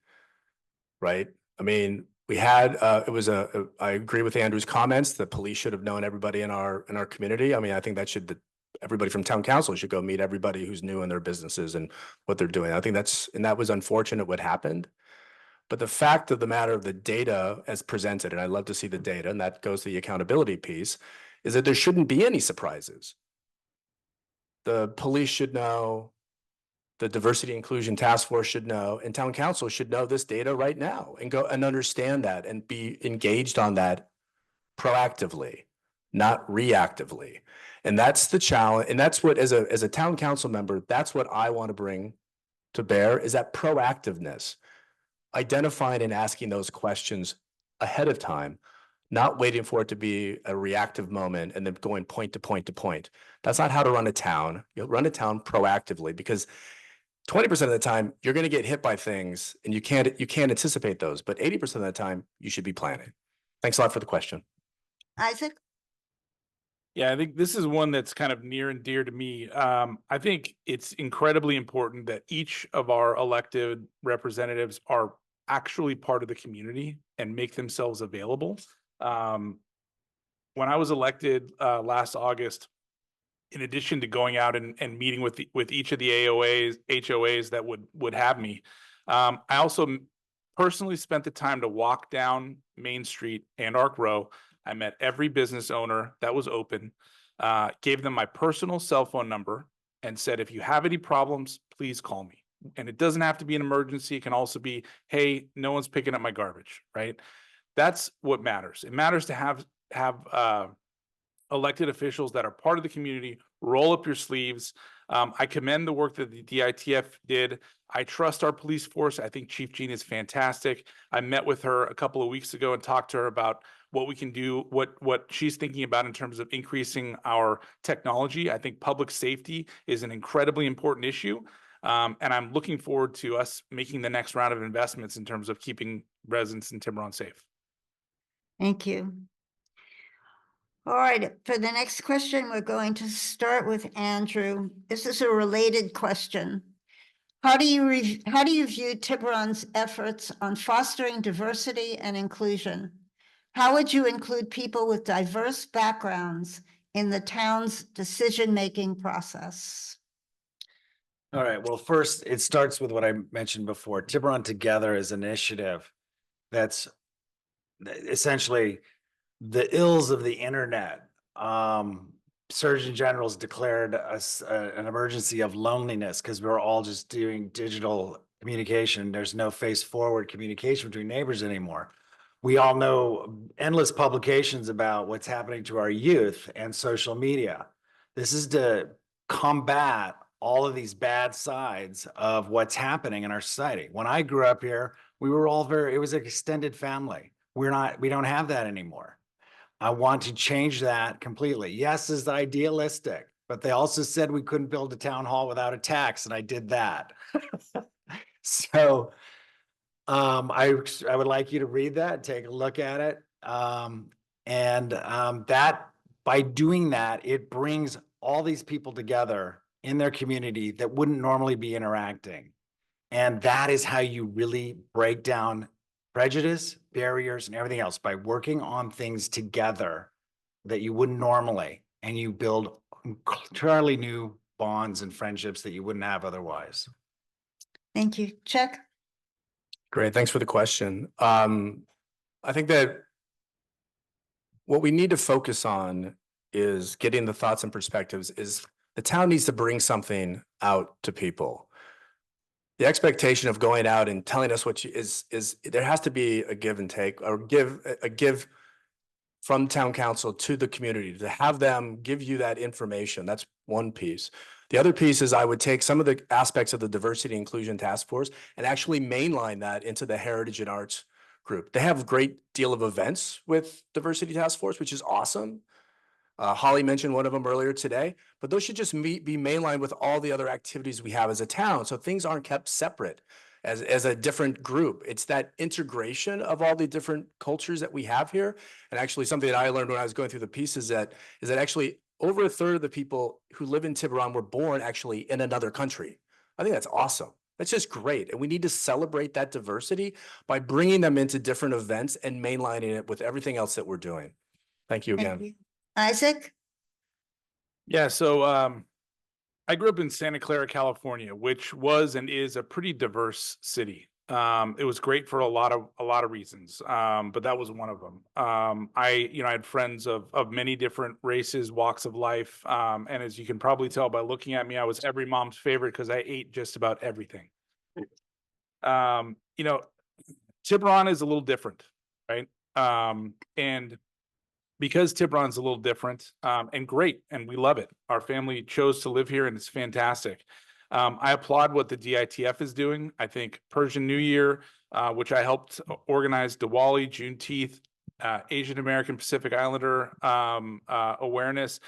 right? I mean, we had I agree with Andrew's comments. The police should have known everybody in our community. I mean, I think everybody from town council should go meet everybody who's new in their businesses and what they're doing. I think that was unfortunate what happened. But the fact of the matter of the data as presented, and I love to see the data, and that goes to the accountability piece, is that there shouldn't be any surprises. The police should know, the Diversity Inclusion Task Force should know, and town council should know this data right now and go and understand that and be engaged on that proactively, not reactively. And that's the challenge. And that's what, as a town council member, that's what I want to bring to bear, is that proactiveness. Identifying and asking those questions ahead of time, not waiting for it to be a reactive moment and then going point to point to point. That's not how to run a town. You'll run a town proactively, because 20% of the time, you're going to get hit by things and you can't anticipate those, but 80% of the time you should be planning. Thanks a lot for the question. Isaac? Yeah, I think this is one that's kind of near and dear to me. I think it's incredibly important that each of our elected representatives are actually part of the community and make themselves available. When I was elected last August, in addition to going out and meeting with each of the HOAs that would have me, I also personally spent the time to walk down Main Street and Arc Row. I met every business owner that was open, gave them my personal cell phone number, and said, if you have any problems, please call me. And it doesn't have to be an emergency. It can also be, hey, no one's picking up my garbage, right? That's what matters. It matters to have elected officials that are part of the community. Roll up your sleeves. I commend the work that the DITF did. I trust our police force. I think Chief Jean is fantastic. I met with her a couple of weeks ago and talked to her about what we can do, what she's thinking about in terms of increasing our technology. I think public safety is an incredibly important issue. And I'm looking forward to us making the next round of investments in terms of keeping residents in Tiburon safe. Thank you. All right, for the next question, we're going to start with Andrew. This is a related question. How do you view Tiburon's efforts on fostering diversity and inclusion? How would you include people with diverse backgrounds in the town's decision-making process? All right, well, first, it starts with what I mentioned before. Tiburon Together is an initiative that's essentially the ills of the internet. Surgeon General's declared an emergency of loneliness because we're all just doing digital communication. There's no face-forward communication between neighbors anymore. We all know endless publications about what's happening to our youth and social media. This is to combat all of these bad sides of what's happening in our society. When I grew up here, we were all it was an extended family. We don't have that anymore. I want to change that completely. Yes, it's idealistic, but they also said we couldn't build a town hall without a tax, and I did that. So I would like you to read that, take a look at it. That by doing that, it brings all these people together in their community that wouldn't normally be interacting. And that is how you really break down prejudice, barriers, and everything else, by working on things together that you wouldn't normally, and you build entirely new bonds and friendships that you wouldn't have otherwise. Thank you. Chuck? Great, thanks for the question. I think that what we need to focus on is getting the thoughts and perspectives. Is the town needs to bring something out to people. The expectation of going out and telling us what is there has to be a give and take, or give from town council to the community, to have them give you that information. That's one piece. The other piece is I would take some of the aspects of the diversity and inclusion task force and actually mainline that into the heritage and arts group. They have a great deal of events with diversity task force, which is awesome. Holli mentioned one of them earlier today, but those should just be mainlined with all the other activities we have as a town, so things aren't kept separate as a different group. It's that integration of all the different cultures that we have here. And actually something that I learned when I was going through the piece is that actually over a third of the people who live in Tiburon were born actually in another country. I think that's awesome. That's just great. And we need to celebrate that diversity by bringing them into different events and mainlining it with everything else that we're doing. Thank you again. Thank you. Isaac? Yeah, so I grew up in Santa Clara, California, which was and is a pretty diverse city. It was great for a lot of reasons, but that was one of them. I had friends of many different races, walks of life, and as you can probably tell by looking at me, I was every mom's favorite because I ate just about everything. Tiburon is a little different, right? And because Tiburon's a little different and great, and we love it. Our family chose to live here, and it's fantastic. I applaud what the DITF is doing. I think Persian New Year, which I helped organize, Diwali, Juneteenth, Asian American Pacific Islander awareness.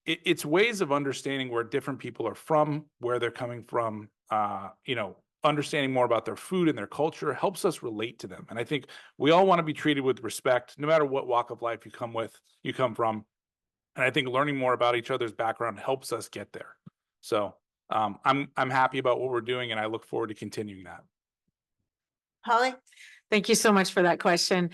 It's ways of understanding where different people are from, where they're coming from, understanding more about their food and their culture helps us relate to them. And I think we all want to be treated with respect, no matter what walk of life you come from. And I think learning more about each other's background helps us get there. So I'm happy about what we're doing, and I look forward to continuing that. Holly? Thank you so much for that question.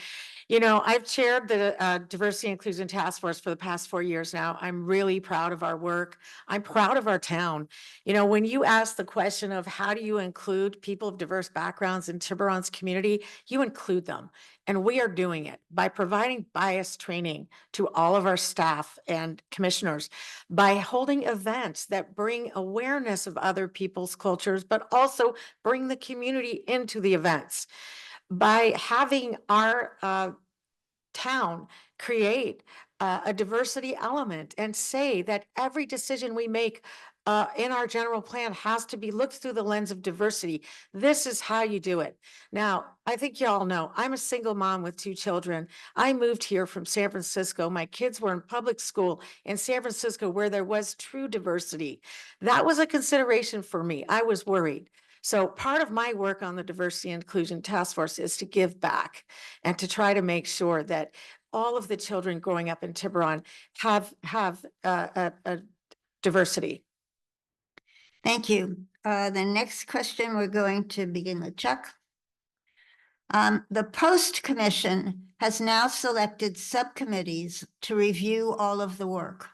You know, I've chaired the Diversity and Inclusion Task Force for the past 4 years now. I'm really proud of our work. I'm proud of our town. You know, when you ask the question of how do you include people of diverse backgrounds in Tiburon's community, you include them. And we are doing it by providing bias training to all of our staff and commissioners, by holding events that bring awareness of other people's cultures, but also bring the community into the events, by having our town create a diversity element and say that every decision we make in our general plan has to be looked through the lens of diversity. This is how you do it. Now, I think you all know, I'm a single mom with 2 children. I moved here from San Francisco. My kids were in public school in San Francisco where there was true diversity. That was a consideration for me. I was worried. So part of my work on the Diversity and Inclusion Task Force is to give back and to try to make sure that all of the children growing up in Tiburon have a diversity. Thank you. The next question, we're going to begin with Chuck. The Post Commission has now selected subcommittees to review all of the work.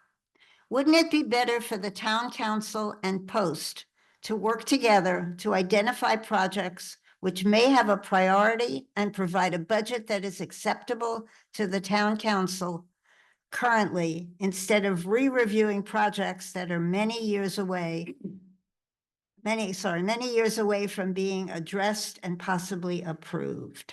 Wouldn't it be better for the town council and Post to work together to identify projects which may have a priority and provide a budget that is acceptable to the town council currently, instead of re-reviewing projects that are many years away from being addressed and possibly approved?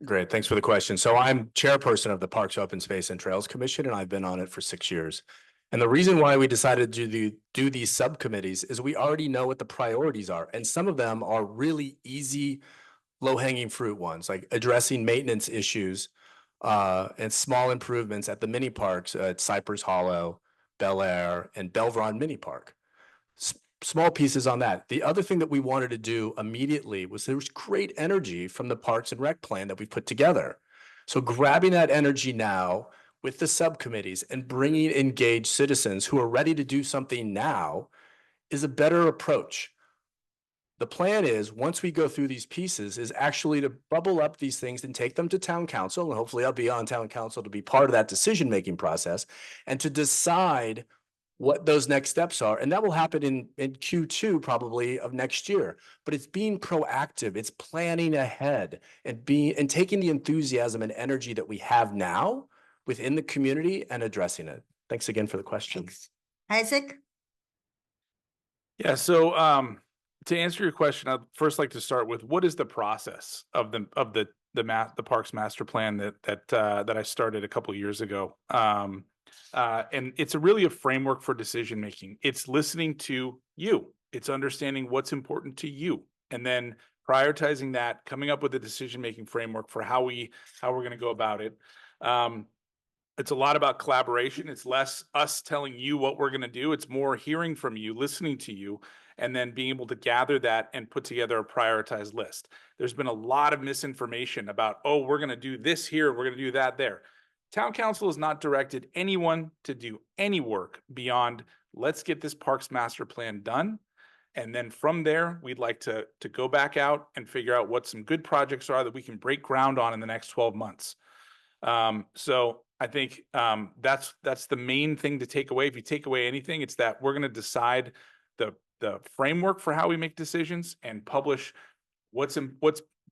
Great, thanks for the question. So I'm chairperson of the Parks, Open Space and Trails Commission, and I've been on it for 6 years. And the reason why we decided to do these subcommittees is we already know what the priorities are. And some of them are really easy, low-hanging fruit ones, like addressing maintenance issues and small improvements at the mini parks at Cypress Hollow, Bel Air, and Belvron Mini Park. Small pieces on that. The other thing that we wanted to do immediately was there was great energy from the Parks and Rec plan that we put together. So grabbing that energy now with the subcommittees and bringing engaged citizens who are ready to do something now is a better approach. The plan is, once we go through these pieces, is actually to bubble up these things and take them to town council, and hopefully I'll be on town council to be part of that decision-making process and to decide what those next steps are. And that will happen in Q2 probably of next year. But it's being proactive, it's planning ahead and taking the enthusiasm and energy that we have now within the community and addressing it. Thanks again for the question. Thanks. Isaac? Yeah, so to answer your question, I'd first like to start with what is the process of the Parks Master Plan that I started a couple of years ago. And it's really a framework for decision making. It's listening to you. It's understanding what's important to you, and then prioritizing that, coming up with a decision making framework for how we're going to go about it. It's a lot about collaboration. It's less us telling you what we're going to do. It's more hearing from you, listening to you, and then being able to gather that and put together a prioritized list. There's been a lot of misinformation about, oh, we're going to do this here, we're going to do that there. Town council has not directed anyone to do any work beyond, let's get this Parks Master Plan done. And then from there, we'd like to go back out and figure out what some good projects are that we can break ground on in the next 12 months. So I think that's the main thing to take away. If you take away anything, it's that we're going to decide the framework for how we make decisions and publish what's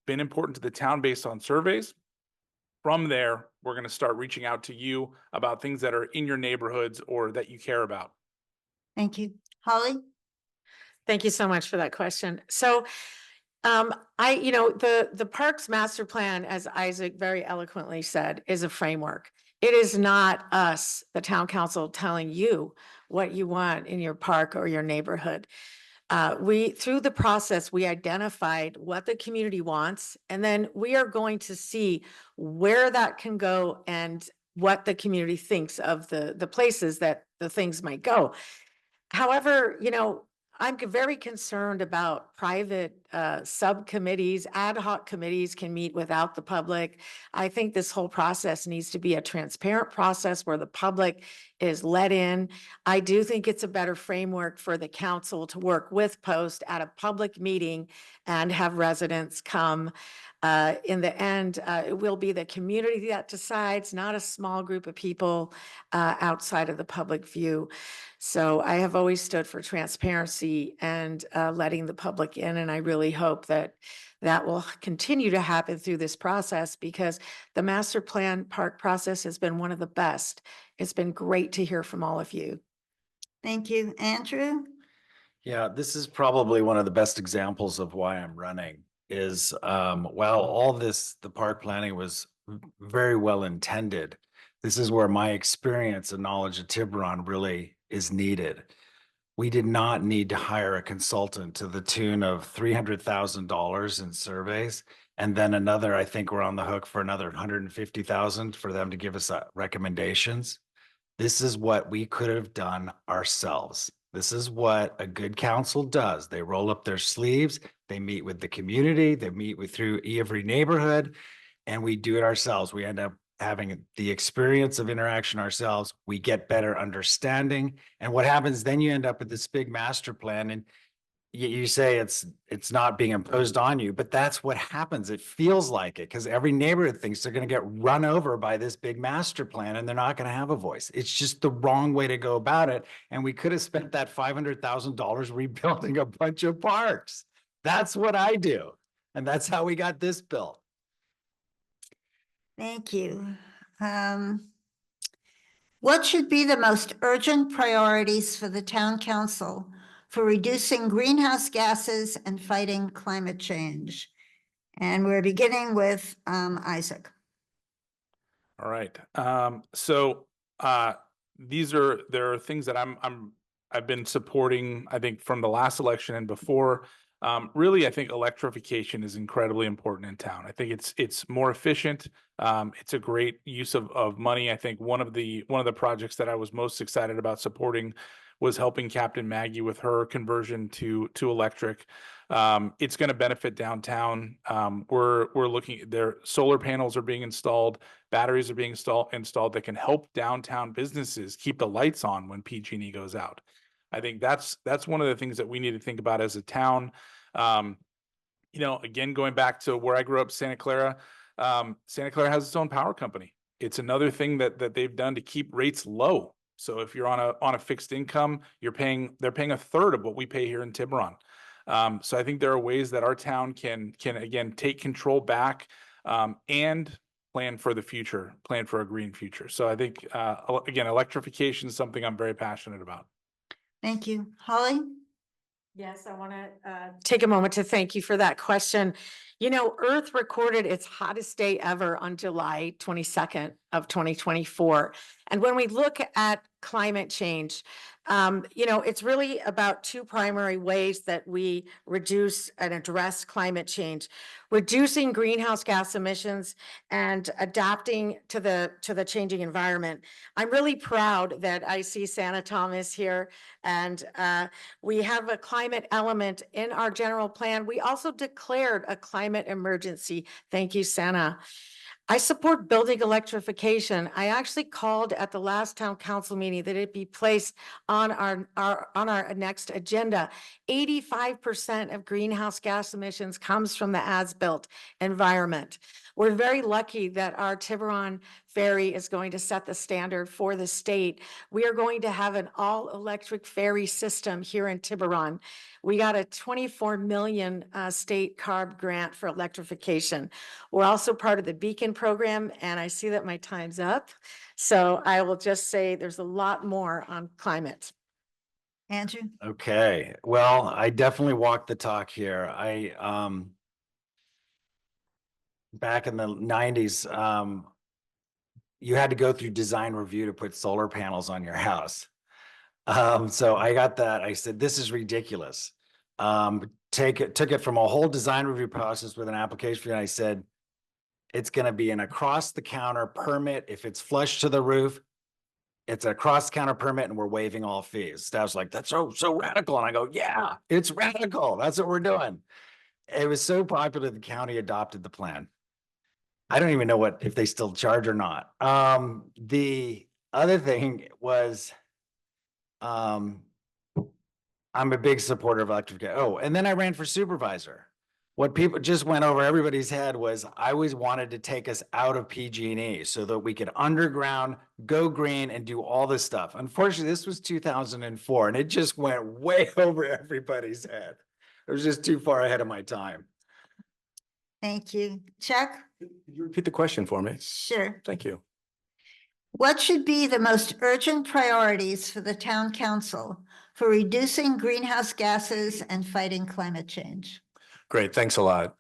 been important to the town based on surveys. From there, we're going to start reaching out to you about things that are in your neighborhoods or that you care about. Thank you. Holly? Thank you so much for that question. So the Parks Master Plan, as Isaac very eloquently said, is a framework. It is not us, the town council, telling you what you want in your park or your neighborhood. Through the process, we identified what the community wants, and then we are going to see where that can go and what the community thinks of the places that the things might go. However, I'm very concerned about private subcommittees. Ad hoc committees can meet without the public. I think this whole process needs to be a transparent process where the public is let in. I do think it's a better framework for the council to work with Post at a public meeting and have residents come. In the end, it will be the community that decides, not a small group of people outside of the public view. So I have always stood for transparency and letting the public in, and I really hope that that will continue to happen through this process, because the master plan park process has been one of the best. It's been great to hear from all of you. Thank you. Andrew? Yeah, this is probably one of the best examples of why I'm running is, while all this, the park planning was very well intended, this is where my experience and knowledge of Tiburon really is needed. We did not need to hire a consultant to the tune of $300,000 in surveys. And then another, I think we're on the hook for another 150,000 for them to give us recommendations. This is what we could have done ourselves. This is what a good council does. They roll up their sleeves, they meet with the community, they meet with through every neighborhood, and we do it ourselves. We end up having the experience of interaction ourselves. We get better understanding. And what happens then, you end up with this big master plan, and you say it's not being imposed on you, but that's what happens. It feels like it because every neighborhood thinks they're going to get run over by this big master plan and they're not going to have a voice. It's just the wrong way to go about it. And we could have spent that $500,000 rebuilding a bunch of parks. That's what I do. And that's how we got this built. Thank you. What should be the most urgent priorities for the town council for reducing greenhouse gases and fighting climate change? And we're beginning with Isaac. All right. There are things that I've been supporting, I think, from the last election and before. Really, I think electrification is incredibly important in town. I think it's more efficient. It's a great use of money. I think one of the projects that I was most excited about supporting was helping Captain Maggie with her conversion to electric. It's going to benefit downtown. We're looking there. Solar panels are being installed. Batteries are being installed that can help downtown businesses keep the lights on when PG&E goes out. I think that's one of the things that we need to think about as a town. Again, going back to where I grew up, Santa Clara has its own power company. It's another thing that they've done to keep rates low. So if you're on a fixed income, they're paying a third of what we pay here in Tiburon. So I think there are ways that our town can again take control back and plan for the future, plan for a green future. So I think again, electrification is something I'm very passionate about. Thank you. Holly? Yes, I want to take a moment to thank you for that question. Earth recorded its hottest day ever on July 22nd of 2024. And when we look at climate change, it's really about two primary ways that we reduce and address climate change: reducing greenhouse gas emissions and adapting to the changing environment. I'm really proud that I see Santa Thomas here, and we have a climate element in our general plan. We also declared a climate emergency. Thank you, Santa. I support building electrification. I actually called at the last town council meeting that it be placed on our next agenda. 85% of greenhouse gas emissions comes from the as-built environment. We're very lucky that our Tiburon ferry is going to set the standard for the state. We are going to have an all-electric ferry system here in Tiburon. We got a 24 million state CARB grant for electrification. We're also part of the Beacon program, and I see that my time's up. So I will just say there's a lot more on climate. Andrew? Okay, well, I definitely walked the talk here. Back in the 90s, you had to go through design review to put solar panels on your house. So I got that. I said, this is ridiculous. Took it from a whole design review process with an application fee, and I said, it's going to be an across the counter permit. If it's flush to the roof, it's a cross-counter permit and we're waiving all fees. Staff's like, that's so radical. And I go, yeah, it's radical. That's what we're doing. It was so popular, the county adopted the plan. I don't even know if they still charge or not. The other thing was, I'm a big supporter of electrification. Oh, and then I ran for supervisor. What people just went over everybody's head was I always wanted to take us out of PG&E so that we could underground, go green, and do all this stuff. Unfortunately, this was 2004, and it just went way over everybody's head. It was just too far ahead of my time. Thank you. Chuck? Could you repeat the question for me? Sure. Thank you. What should be the most urgent priorities for the town council for reducing greenhouse gases and fighting climate change? Great, thanks a lot.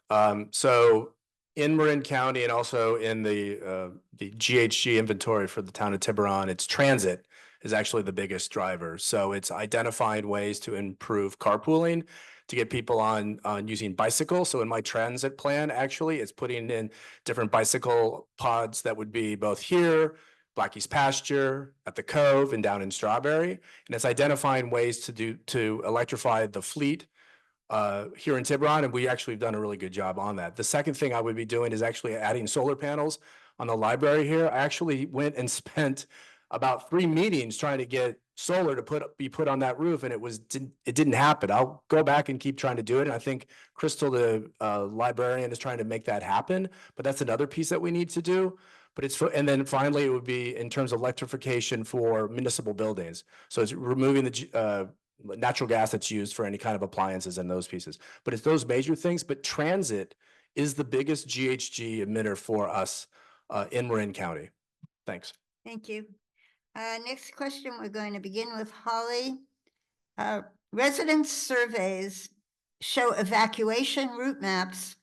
So in Marin County and also in the GHG inventory for the town of Tiburon, it's transit is actually the biggest driver. So it's identifying ways to improve carpooling, to get people on using bicycles. So in my transit plan, actually, it's putting in different bicycle pods that would be both here, Blackie's Pasture, at the Cove, and down in Strawberry. And it's identifying ways to electrify the fleet here in Tiburon, and we actually have done a really good job on that. The second thing I would be doing is actually adding solar panels on the library here. I actually went and spent about 3 meetings trying to get solar to be put on that roof, and it didn't happen. I'll go back and keep trying to do it. And I think Crystal, the librarian, is trying to make that happen. But that's another piece that we need to do. But and then finally, it would be in terms of electrification for municipal buildings. So it's removing the natural gas that's used for any kind of appliances and those pieces. But it's those major things. But transit is the biggest GHG emitter for us in Marin County. Thanks. Thank you. Next question, we're going to begin with Holly. Residence surveys show evacuation route maps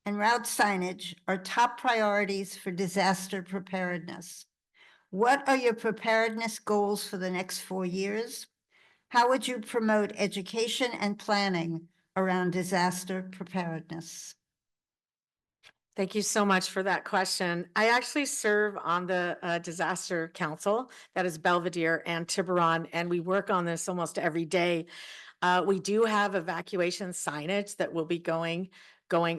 and route signage are top priorities for disaster preparedness. What are your preparedness goals for the next 4 years? How would you promote education and planning around disaster preparedness? Thank you so much for that question. I actually serve on the Disaster Council, that is Belvedere and Tiburon, and we work on this almost every day. We do have evacuation signage that will be going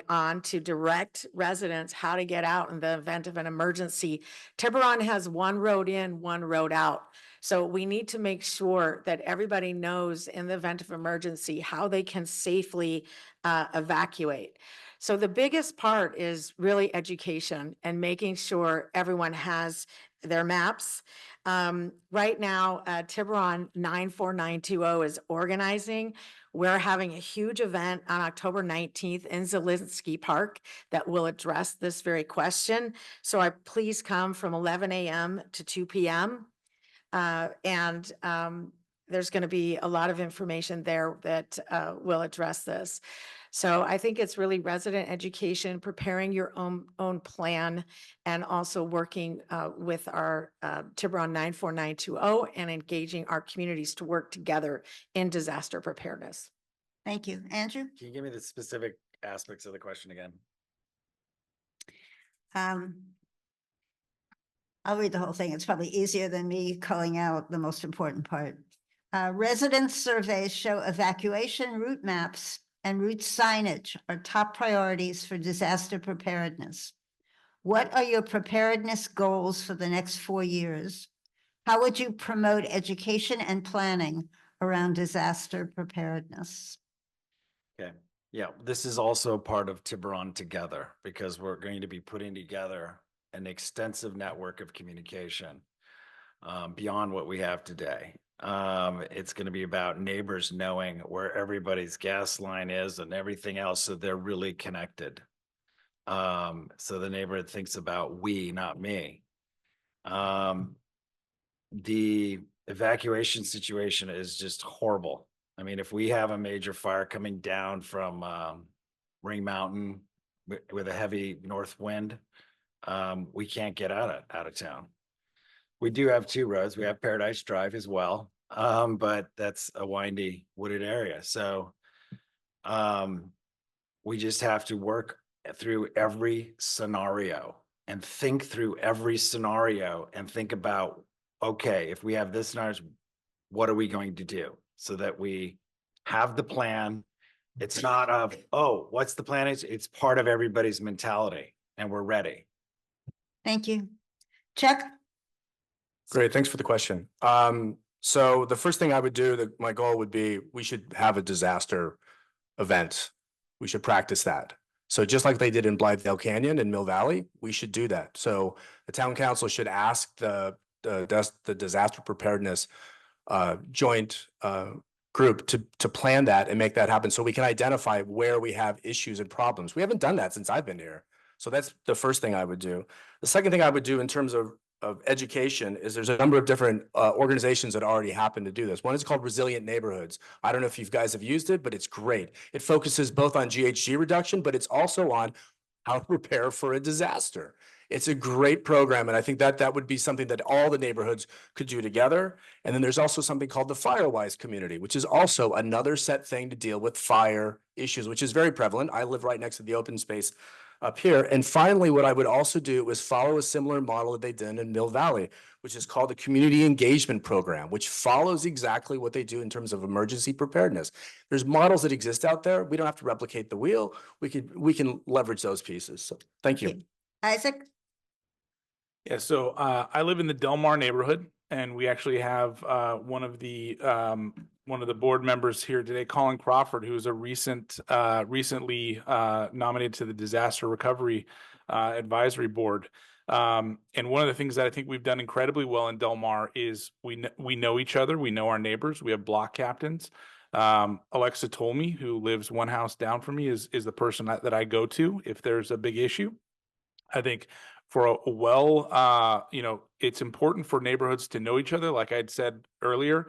on to direct residents how to get out in the event of an emergency. Tiburon has one road in, one road out. So we need to make sure that everybody knows in the event of emergency how they can safely evacuate. So the biggest part is really education and making sure everyone has their maps. Right now, Tiburon 94920 is organizing. We're having a huge event on October 19th in Zielinski Park that will address this very question. So please come from 11 a.m. to 2 p.m. There's going to be a lot of information there that will address this. So I think it's really resident education, preparing your own plan, and also working with our Tiburon 94920 and engaging our communities to work together in disaster preparedness. Thank you. Andrew? Can you give me the specific aspects of the question again? I'll read the whole thing. It's probably easier than me calling out the most important part. Residence surveys show evacuation route maps and route signage are top priorities for disaster preparedness. What are your preparedness goals for the next 4 years? How would you promote education and planning around disaster preparedness? Okay. Yeah, this is also part of Tiburon Together, because we're going to be putting together an extensive network of communication beyond what we have today. It's going to be about neighbors knowing where everybody's gas line is and everything else, so they're really connected. So the neighborhood thinks about we, not me. The evacuation situation is just horrible. I mean, if we have a major fire coming down from Ring Mountain with a heavy north wind, we can't get out of town. We do have 2 roads. We have Paradise Drive as well, but that's a windy, wooded area. So we just have to work through every scenario and think through every scenario and think about, okay, if we have this in ours, what are we going to do? So that we have the plan. It's not of, oh, what's the plan? It's part of everybody's mentality and we're ready. Thank you. Chuck? Great, thanks for the question. So the first thing I would do, that my goal would be, we should have a disaster event. We should practice that. So just like they did in Blythedale Canyon and Mill Valley, we should do that. So the town council should ask the disaster preparedness joint group to plan that and make that happen, so we can identify where we have issues and problems. We haven't done that since I've been here. So that's the first thing I would do. The second thing I would do in terms of education is, there's a number of different organizations that already happen to do this. One is called Resilient Neighborhoods. I don't know if you guys have used it, but it's great. It focuses both on GHG reduction, but it's also on how to prepare for a disaster. It's a great program, and I think that would be something that all the neighborhoods could do together. And then there's also something called the FireWise community, which is also another set thing to deal with fire issues, which is very prevalent. I live right next to the open space up here. And finally, what I would also do was follow a similar model that they did in Mill Valley, which is called the Community Engagement Program, which follows exactly what they do in terms of emergency preparedness. There's models that exist out there. We don't have to replicate the wheel. We can leverage those pieces. So thank you. Isaac? Yeah, so I live in the Delmar neighborhood, and we actually have one of the board members here today, Colin Crawford, who's a recently nominated to the Disaster Recovery Advisory Board. And one of the things that I think we've done incredibly well in Delmar is we know each other, we know our neighbors, we have block captains. Alexa Tolme, who lives one house down from me, is the person that I go to if there's a big issue. I think for it's important for neighborhoods to know each other. Like I'd said earlier,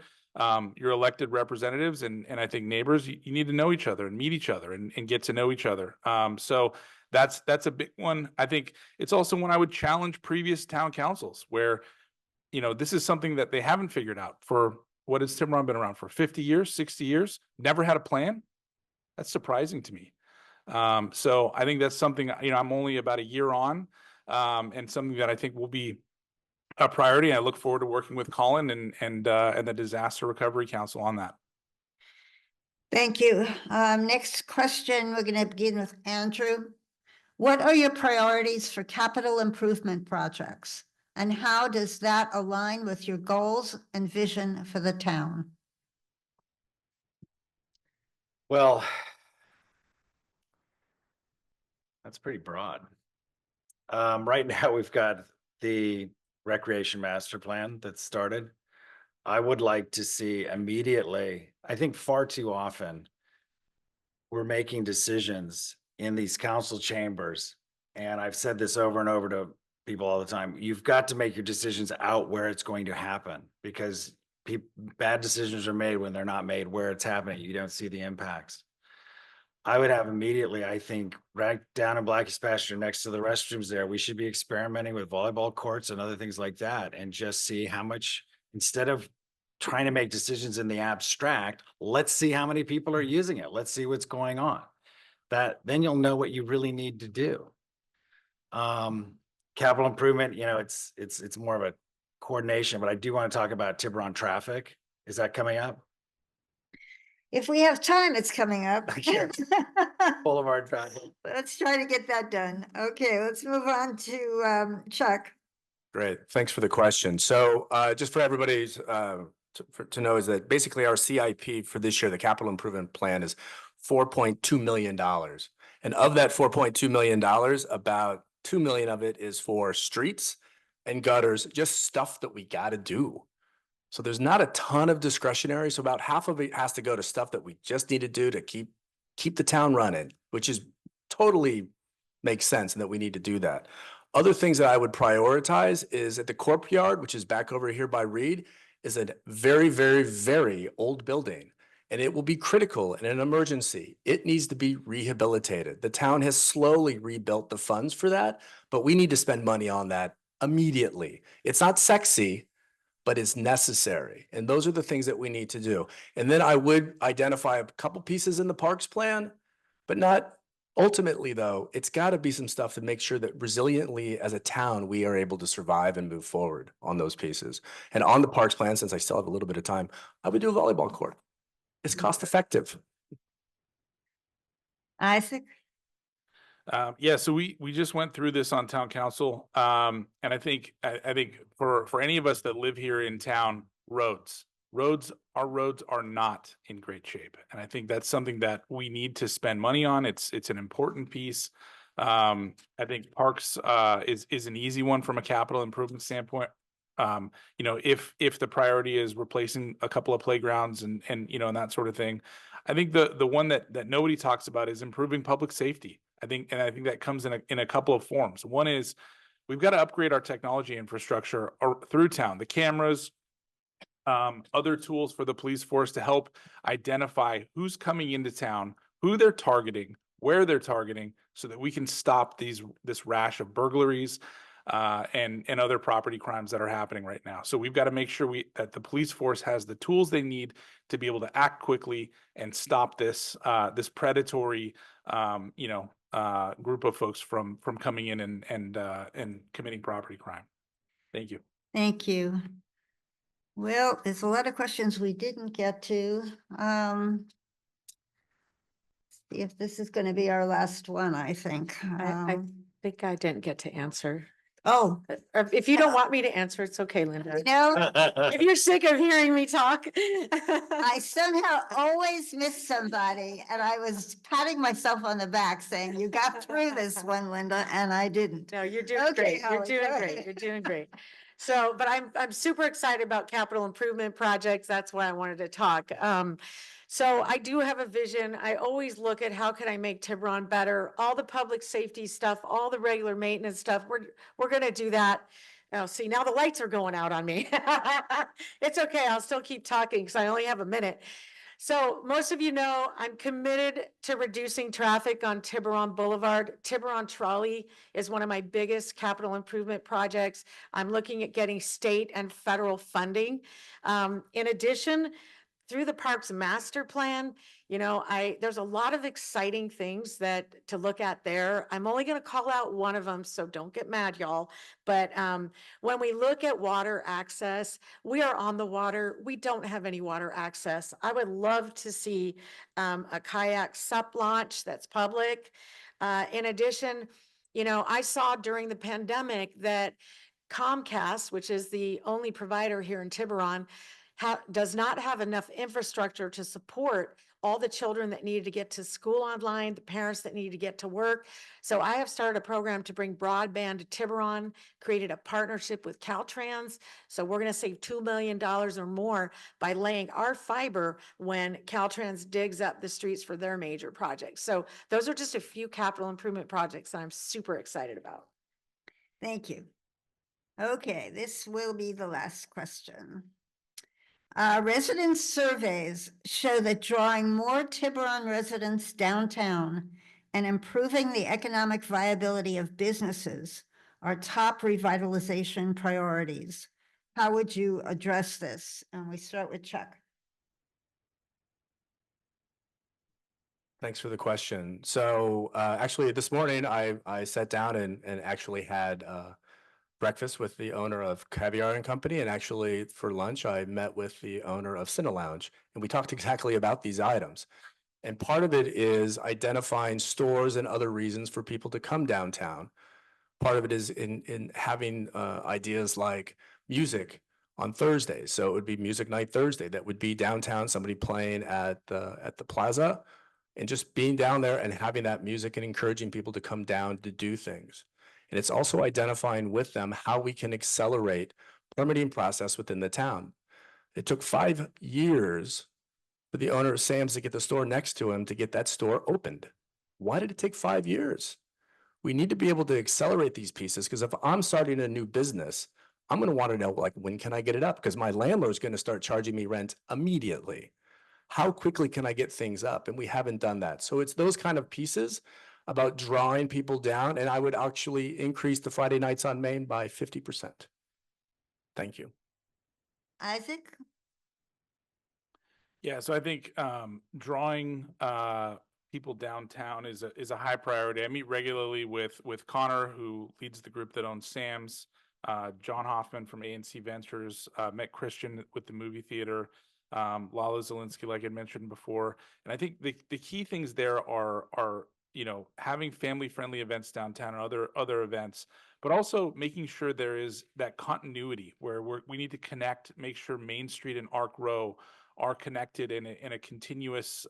you're elected representatives, and I think neighbors, you need to know each other and meet each other and get to know each other. So that's a big one. I think it's also one I would challenge previous town councils, where, this is something that they haven't figured out. For what has Tiburon been around for 50 years, 60 years, never had a plan? That's surprising to me. So I think that's something, I'm only about a year on, and something that I think will be a priority. I look forward to working with Colin and the Disaster Recovery Council on that. Thank you. Next question, we're going to begin with Andrew. What are your priorities for capital improvement projects, and how does that align with your goals and vision for the town? Well, that's pretty broad. Right now we've got the recreation master plan that started. I would like to see immediately, I think far too often, we're making decisions in these council chambers. And I've said this over and over to people all the time. You've got to make your decisions out where it's going to happen, because bad decisions are made when they're not made where it's happening. You don't see the impacts. I would have immediately, I think, right down in Blackie's pasture next to the restrooms there, we should be experimenting with volleyball courts and other things like that, and just see how much, instead of trying to make decisions in the abstract, let's see how many people are using it. Let's see what's going on. Then you'll know what you really need to do. Capital improvement, it's more of a coordination, but I do want to talk about Tiburon traffic. Is that coming up? If we have time, it's coming up. Boulevard traffic. Let's try to get that done. Okay, let's move on to Chuck. Great, thanks for the question. So just for everybody's to know, is that basically our CIP for this year, the capital improvement plan, is $4.2 million. And of that $4.2 million, about $2 million of it is for streets and gutters, just stuff that we got to do. So there's not a ton of discretionary. So about half of it has to go to stuff that we just need to do to keep the town running, which is totally makes sense, and that we need to do that. Other things that I would prioritize is at the Corp Yard, which is back over here by Reed, is a very, very, very old building, and it will be critical in an emergency. It needs to be rehabilitated. The town has slowly rebuilt the funds for that, but we need to spend money on that immediately. It's not sexy, but it's necessary. And those are the things that we need to do. And then I would identify a couple pieces in the parks plan, but not Ultimately, though, it's got to be some stuff to make sure that resiliently as a town, we are able to survive and move forward on those pieces. And on the parks plan, since I still have a little bit of time, I would do a volleyball court. It's cost effective. Isaac? Yeah, so we just went through this on town council. And I think for any of us that live here in town, our roads are not in great shape. And I think that's something that we need to spend money on. It's an important piece. I think parks is an easy one from a capital improvement standpoint. You know, if the priority is replacing a couple of playgrounds and you know, and that sort of thing. I think the one that nobody talks about is improving public safety. I think that comes in a couple of forms. One is we've got to upgrade our technology infrastructure through town, the cameras, other tools for the police force to help identify who's coming into town, who they're targeting, where they're targeting, so that we can stop this rash of burglaries and other property crimes that are happening right now. So we've got to make sure that the police force has the tools they need to be able to act quickly and stop this predatory group of folks from coming in and committing property crime. Thank you. Thank you. Well, there's a lot of questions we didn't get to. See if this is going to be our last one, I think. I think I didn't get to answer. Oh, If you don't want me to answer, it's okay, Linda. you know, If you're sick of hearing me talk. I somehow always miss somebody, and I was patting myself on the back saying, you got through this one, Linda, and I didn't. No, you're doing Okay, great. You're Holly, doing go great. ahead. You're doing great. So, but I'm super excited about capital improvement projects. That's why I wanted to talk. So I do have a vision. I always look at how can I make Tiburon better, all the public safety stuff, all the regular maintenance stuff. We're going to do that. Now, see, now the lights are going out on me. It's okay. I'll still keep talking because I only have a minute. So most of you know, I'm committed to reducing traffic on Tiburon Boulevard. Tiburon Trolley is one of my biggest capital improvement projects. I'm looking at getting state and federal funding. In addition, through the parks master plan, you know, there's a lot of exciting things to look at there. I'm only going to call out one of them, so don't get mad, y'all. But when we look at water access, we are on the water. We don't have any water access. I would love to see a kayak sup launch that's public. In addition, you know, I saw during the pandemic that Comcast, which is the only provider here in Tiburon, does not have enough infrastructure to support all the children that needed to get to school online, the parents that needed to get to work. So I have started a program to bring broadband to Tiburon, created a partnership with Caltrans. So we're going to save $2 million or more by laying our fiber when Caltrans digs up the streets for their major projects. So those are just a few capital improvement projects that I'm super excited about. Thank you. Okay, this will be the last question. Resident surveys show that drawing more Tiburon residents downtown and improving the economic viability of businesses are top revitalization priorities. How would you address this? And we start with Chuck. Thanks for the question. So actually this morning I sat down and actually had breakfast with the owner of Caviar and Company, and actually for lunch I met with the owner of Cine Lounge, and we talked exactly about these items. And part of it is identifying stores and other reasons for people to come downtown. Part of it is in having ideas like music on Thursdays. So it would be music night Thursday that would be downtown, somebody playing at the plaza, and just being down there and having that music and encouraging people to come down to do things. And it's also identifying with them how we can accelerate permitting process within the town. It took 5 years for the owner of Sam's to get the store next to him to get that store opened. Why did it take 5 years? We need to be able to accelerate these pieces, because if I'm starting a new business, I'm going to want to know, like, when can I get it up? Because my landlord's going to start charging me rent immediately. How quickly can I get things up? And we haven't done that. So it's those kind of pieces about drawing people down. And I would actually increase the Friday nights on Main by 50%. Thank you. Isaac? Yeah, so I think drawing people downtown is a high priority. I meet regularly with Connor, who leads the group that owns Sam's, John Hoffman from ANC Ventures, met Christian with the movie theater, Lala Zelinsky, like I mentioned before. And I think the key things there are having family-friendly events downtown and other events, but also making sure there is that continuity where we need to connect, make sure Main Street and Arc Row are connected in a continuous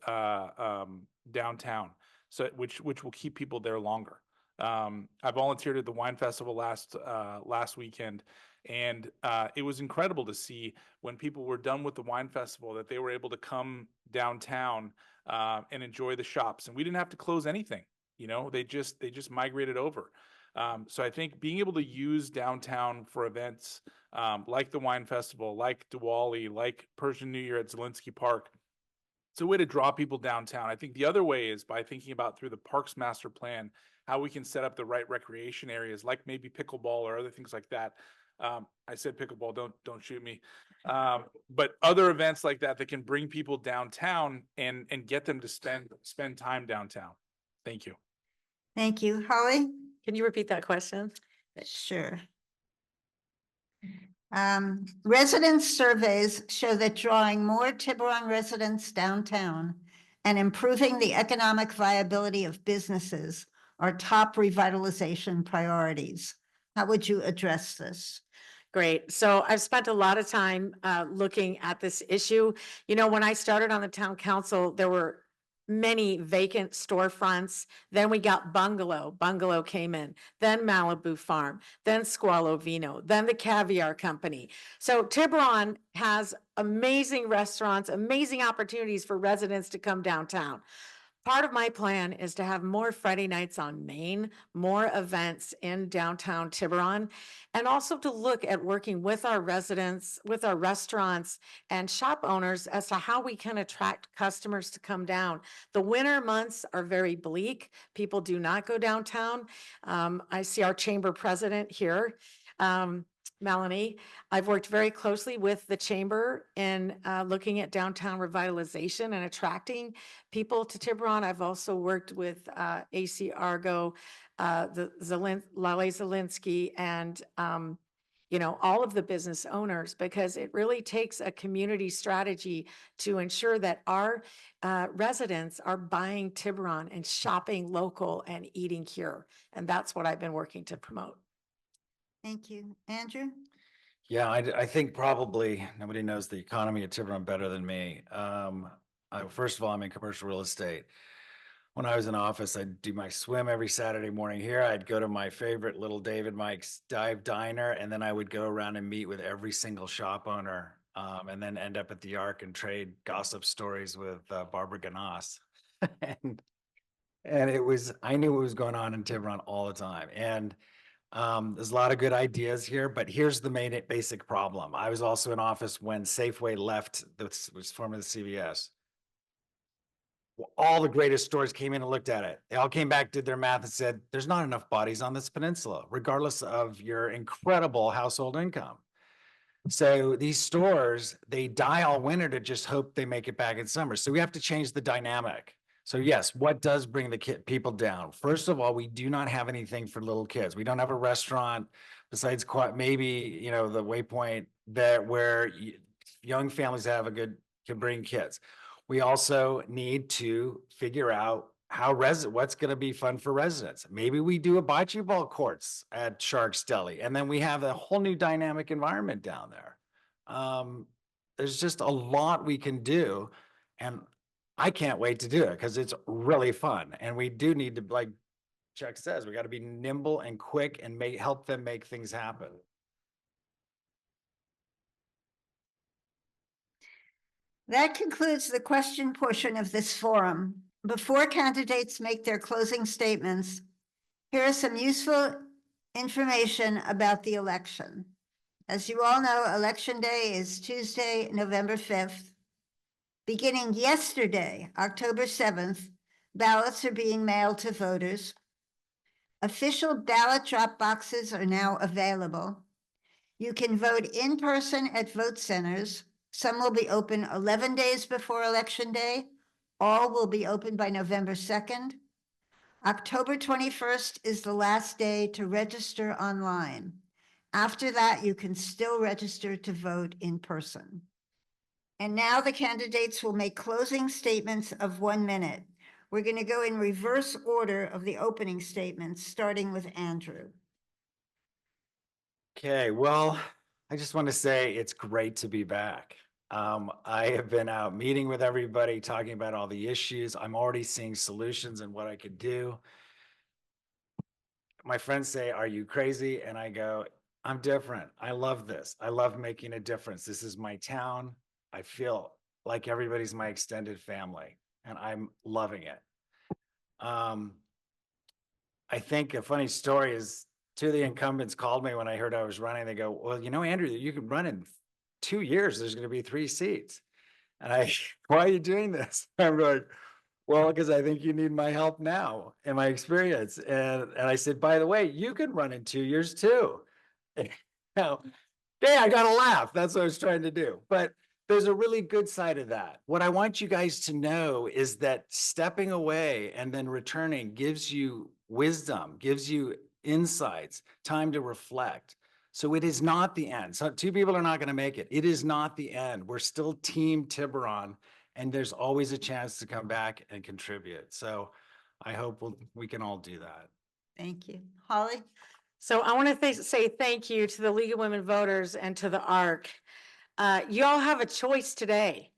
downtown, so which will keep people there longer. I volunteered at the wine festival last weekend, and it was incredible to see when people were done with the wine festival that they were able to come downtown and enjoy the shops, and we didn't have to close anything. They just migrated over. So I think being able to use downtown for events like the wine festival, like Diwali, like Persian New Year at Zelinsky Park, it's a way to draw people downtown. I think the other way is by thinking about through the Parks Master Plan, how we can set up the right recreation areas, like maybe pickleball or other things like that. I said pickleball, don't shoot me. But other events like that can bring people downtown and get them to spend time downtown. Thank you. Thank you. Holly? Can you repeat that question? Sure. Residence surveys show that drawing more Tiburon residents downtown and improving the economic viability of businesses are top revitalization priorities. How would you address this? Great. So I've spent a lot of time looking at this issue. When I started on the town council, there were many vacant storefronts. Then we got Bungalow came in, then Malibu Farm, then Squalo Vino, then the Caviar Company. So Tiburon has amazing restaurants, amazing opportunities for residents to come downtown. Part of my plan is to have more Friday nights on Main, more events in downtown Tiburon, and also to look at working with our residents, with our restaurants and shop owners as to how we can attract customers to come down. The winter months are very bleak. People do not go downtown. I see our chamber president here. Melanie, I've worked very closely with the chamber in looking at downtown revitalization and attracting people to Tiburon. I've also worked with AC Argo, Lale Zelinsky, and all of the business owners, because it really takes a community strategy to ensure that our residents are buying Tiburon and shopping local and eating here. And that's what I've been working to promote. Thank you. Andrew? Yeah, I think probably nobody knows the economy of Tiburon better than me. First of all, I'm in commercial real estate. When I was in office, I'd do my swim every Saturday morning here. I'd go to my favorite Little David Mike's Dive Diner, and then I would go around and meet with every single shop owner, and then end up at the Arc and trade gossip stories with Barbara Ganas. and I knew what was going on in Tiburon all the time. And there's a lot of good ideas here, but here's the main basic problem. I was also in office when Safeway left, was formerly the CVS. All the greatest stores came in and looked at it. They all came back, did their math and said, there's not enough bodies on this peninsula, regardless of your incredible household income. So these stores, they die all winter to just hope they make it back in summer. So we have to change the dynamic. So yes, what does bring the people down? First of all, we do not have anything for little kids. We don't have a restaurant besides maybe, the Waypoint where young families can bring kids. We also need to figure out what's going to be fun for residents. Maybe we do a bocce ball courts at Shark's Deli, and then we have a whole new dynamic environment down there. There's just a lot we can do, and I can't wait to do it because it's really fun. And we do need to, like Chuck says, we got to be nimble and quick and help them make things happen. That concludes the question portion of this forum. Before candidates make their closing statements, here is some useful information about the election. As you all know, Election Day is Tuesday, November 5th. Beginning yesterday, October 7th, ballots are being mailed to voters. Official ballot drop boxes are now available. You can vote in person at vote centers. Some will be open 11 days before Election Day, All will be open by November 2nd. October 21st is the last day to register online. After that, you can still register to vote in person. And now the candidates will make closing statements of 1 minute. We're going to go in reverse order of the opening statements, starting with Andrew. Okay, well, I just want to say it's great to be back. I have been out meeting with everybody, talking about all the issues. I'm already seeing solutions and what I could do. My friends say, "Are you crazy?" And I go, "I'm different. I love this. I love making a difference. This is my town. I feel like everybody's my extended family, and I'm loving it." I think a funny story is two of the incumbents called me when I heard I was running. They go, "Well, you know, Andrew, you can run in 2 years. There's going to be 3 seats." And I, "Why are you doing this?" I'm like, "Well, because I think you need my help now and my experience." And I said, "By the way, you can run in 2 years too." Now, yeah, I got to laugh. That's what I was trying to do. But there's a really good side of that. What I want you guys to know is that stepping away and then returning gives you wisdom, gives you insights, time to reflect. So it is not the end. So 2 people are not going to make it. It is not the end. We're still Team Tiburon, and there's always a chance to come back and contribute. So I hope we can all do that. Thank you. Holly? So I want to say thank you to the League of Women Voters and to the ARC. You all have a choice today,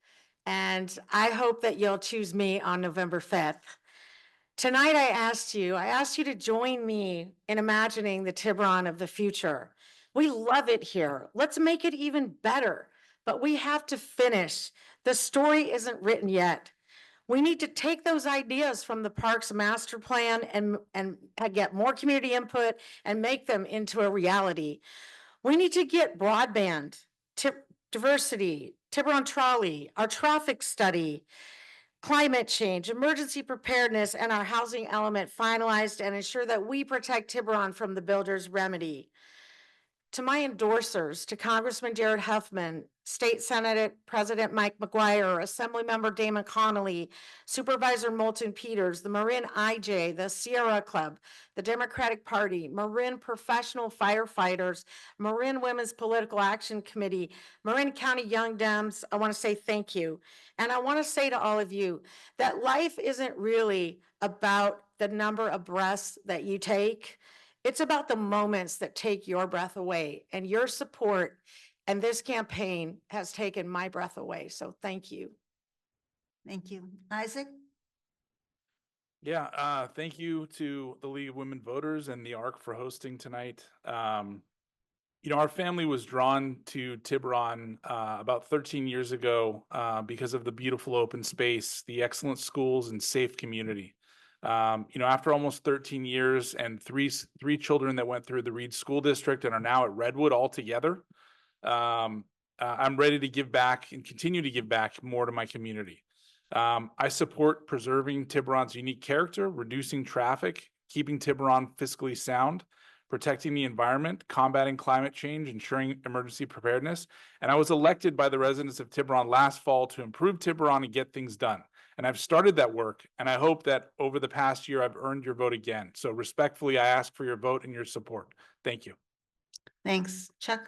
and I hope that you'll choose me on November 5th. Tonight, I asked you to join me in imagining the Tiburon of the future. We love it here. Let's make it even better, but we have to finish. The story isn't written yet. We need to take those ideas from the parks master plan and get more community input and make them into a reality. We need to get broadband, diversity, Tiburon trolley, our traffic study, climate change, emergency preparedness, and our housing element finalized and ensure that we protect Tiburon from the builder's remedy. To my endorsers, to Congressman Jared Huffman, State Senate President Mike McGuire, Assemblymember Damon Connolly, Supervisor Moulton Peters, the Marin IJ, the Sierra Club, the Democratic Party, Marin Professional Firefighters, Marin Women's Political Action Committee, Marin County Young Dems, I want to say thank you. And I want to say to all of you that life isn't really about the number of breaths that you take. It's about the moments that take your breath away, and your support and this campaign has taken my breath away. So thank you. Thank you. Isaac? Yeah, thank you to the League of Women Voters and the ARC for hosting tonight. You know, our family was drawn to Tiburon about 13 years ago because of the beautiful open space, the excellent schools, and safe community. You know, after almost 13 years and three children that went through the Reed School District and are now at Redwood all together, I'm ready to give back and continue to give back more to my community. I support preserving Tiburon's unique character, reducing traffic, keeping Tiburon fiscally sound, protecting the environment, combating climate change, ensuring emergency preparedness. And I was elected by the residents of Tiburon last fall to improve Tiburon and get things done. And I've started that work, and I hope that over the past year, I've earned your vote again. So respectfully, I ask for your vote and your support. Thank you. Thanks. Chuck?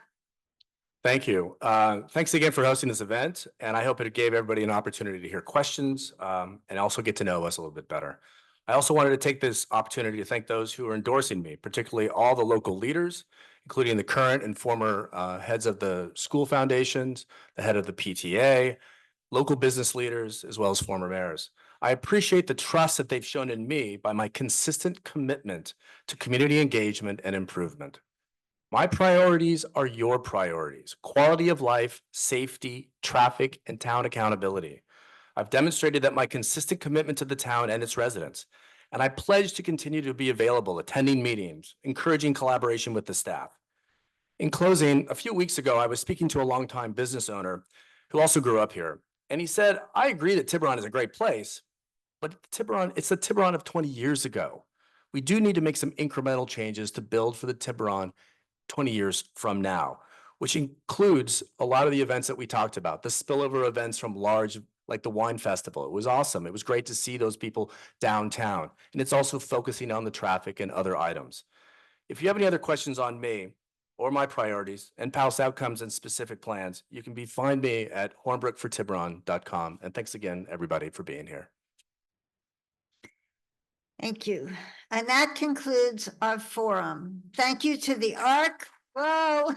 Thank you. Thanks again for hosting this event, and I hope it gave everybody an opportunity to hear questions and also get to know us a little bit better. I also wanted to take this opportunity to thank those who are endorsing me, particularly all the local leaders, including the current and former heads of the school foundations, the head of the PTA, local business leaders, as well as former mayors. I appreciate the trust that they've shown in me by my consistent commitment to community engagement and improvement. My priorities are your priorities: quality of life, safety, traffic, and town accountability. I've demonstrated that my consistent commitment to the town and its residents, and I pledge to continue to be available, attending meetings, encouraging collaboration with the staff. In closing, a few weeks ago, I was speaking to a longtime business owner who also grew up here, and he said, "I agree that Tiburon is a great place, but it's the Tiburon of 20 years ago. We do need to make some incremental changes to build for the Tiburon 20 years from now," which includes a lot of the events that we talked about, the spillover events from large like the wine festival. It was awesome. It was great to see those people downtown. And it's also focusing on the traffic and other items. If you have any other questions on me or my priorities and past outcomes and specific plans, you can find me at hornbrookfortiburon.com. And thanks again, everybody, for being here. Thank you. And that concludes our forum. Thank you to the ARC. Whoa.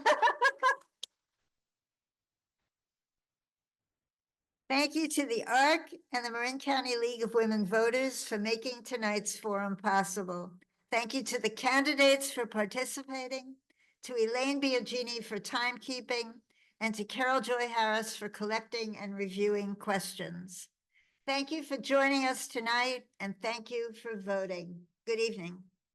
Thank you to the ARC and the Marin County League of Women Voters for making tonight's forum possible. Thank you to the candidates for participating, to Elaine Biagini for timekeeping, and to Carol Joy Harris for collecting and reviewing questions. Thank you for joining us tonight, and thank you for voting. Good evening.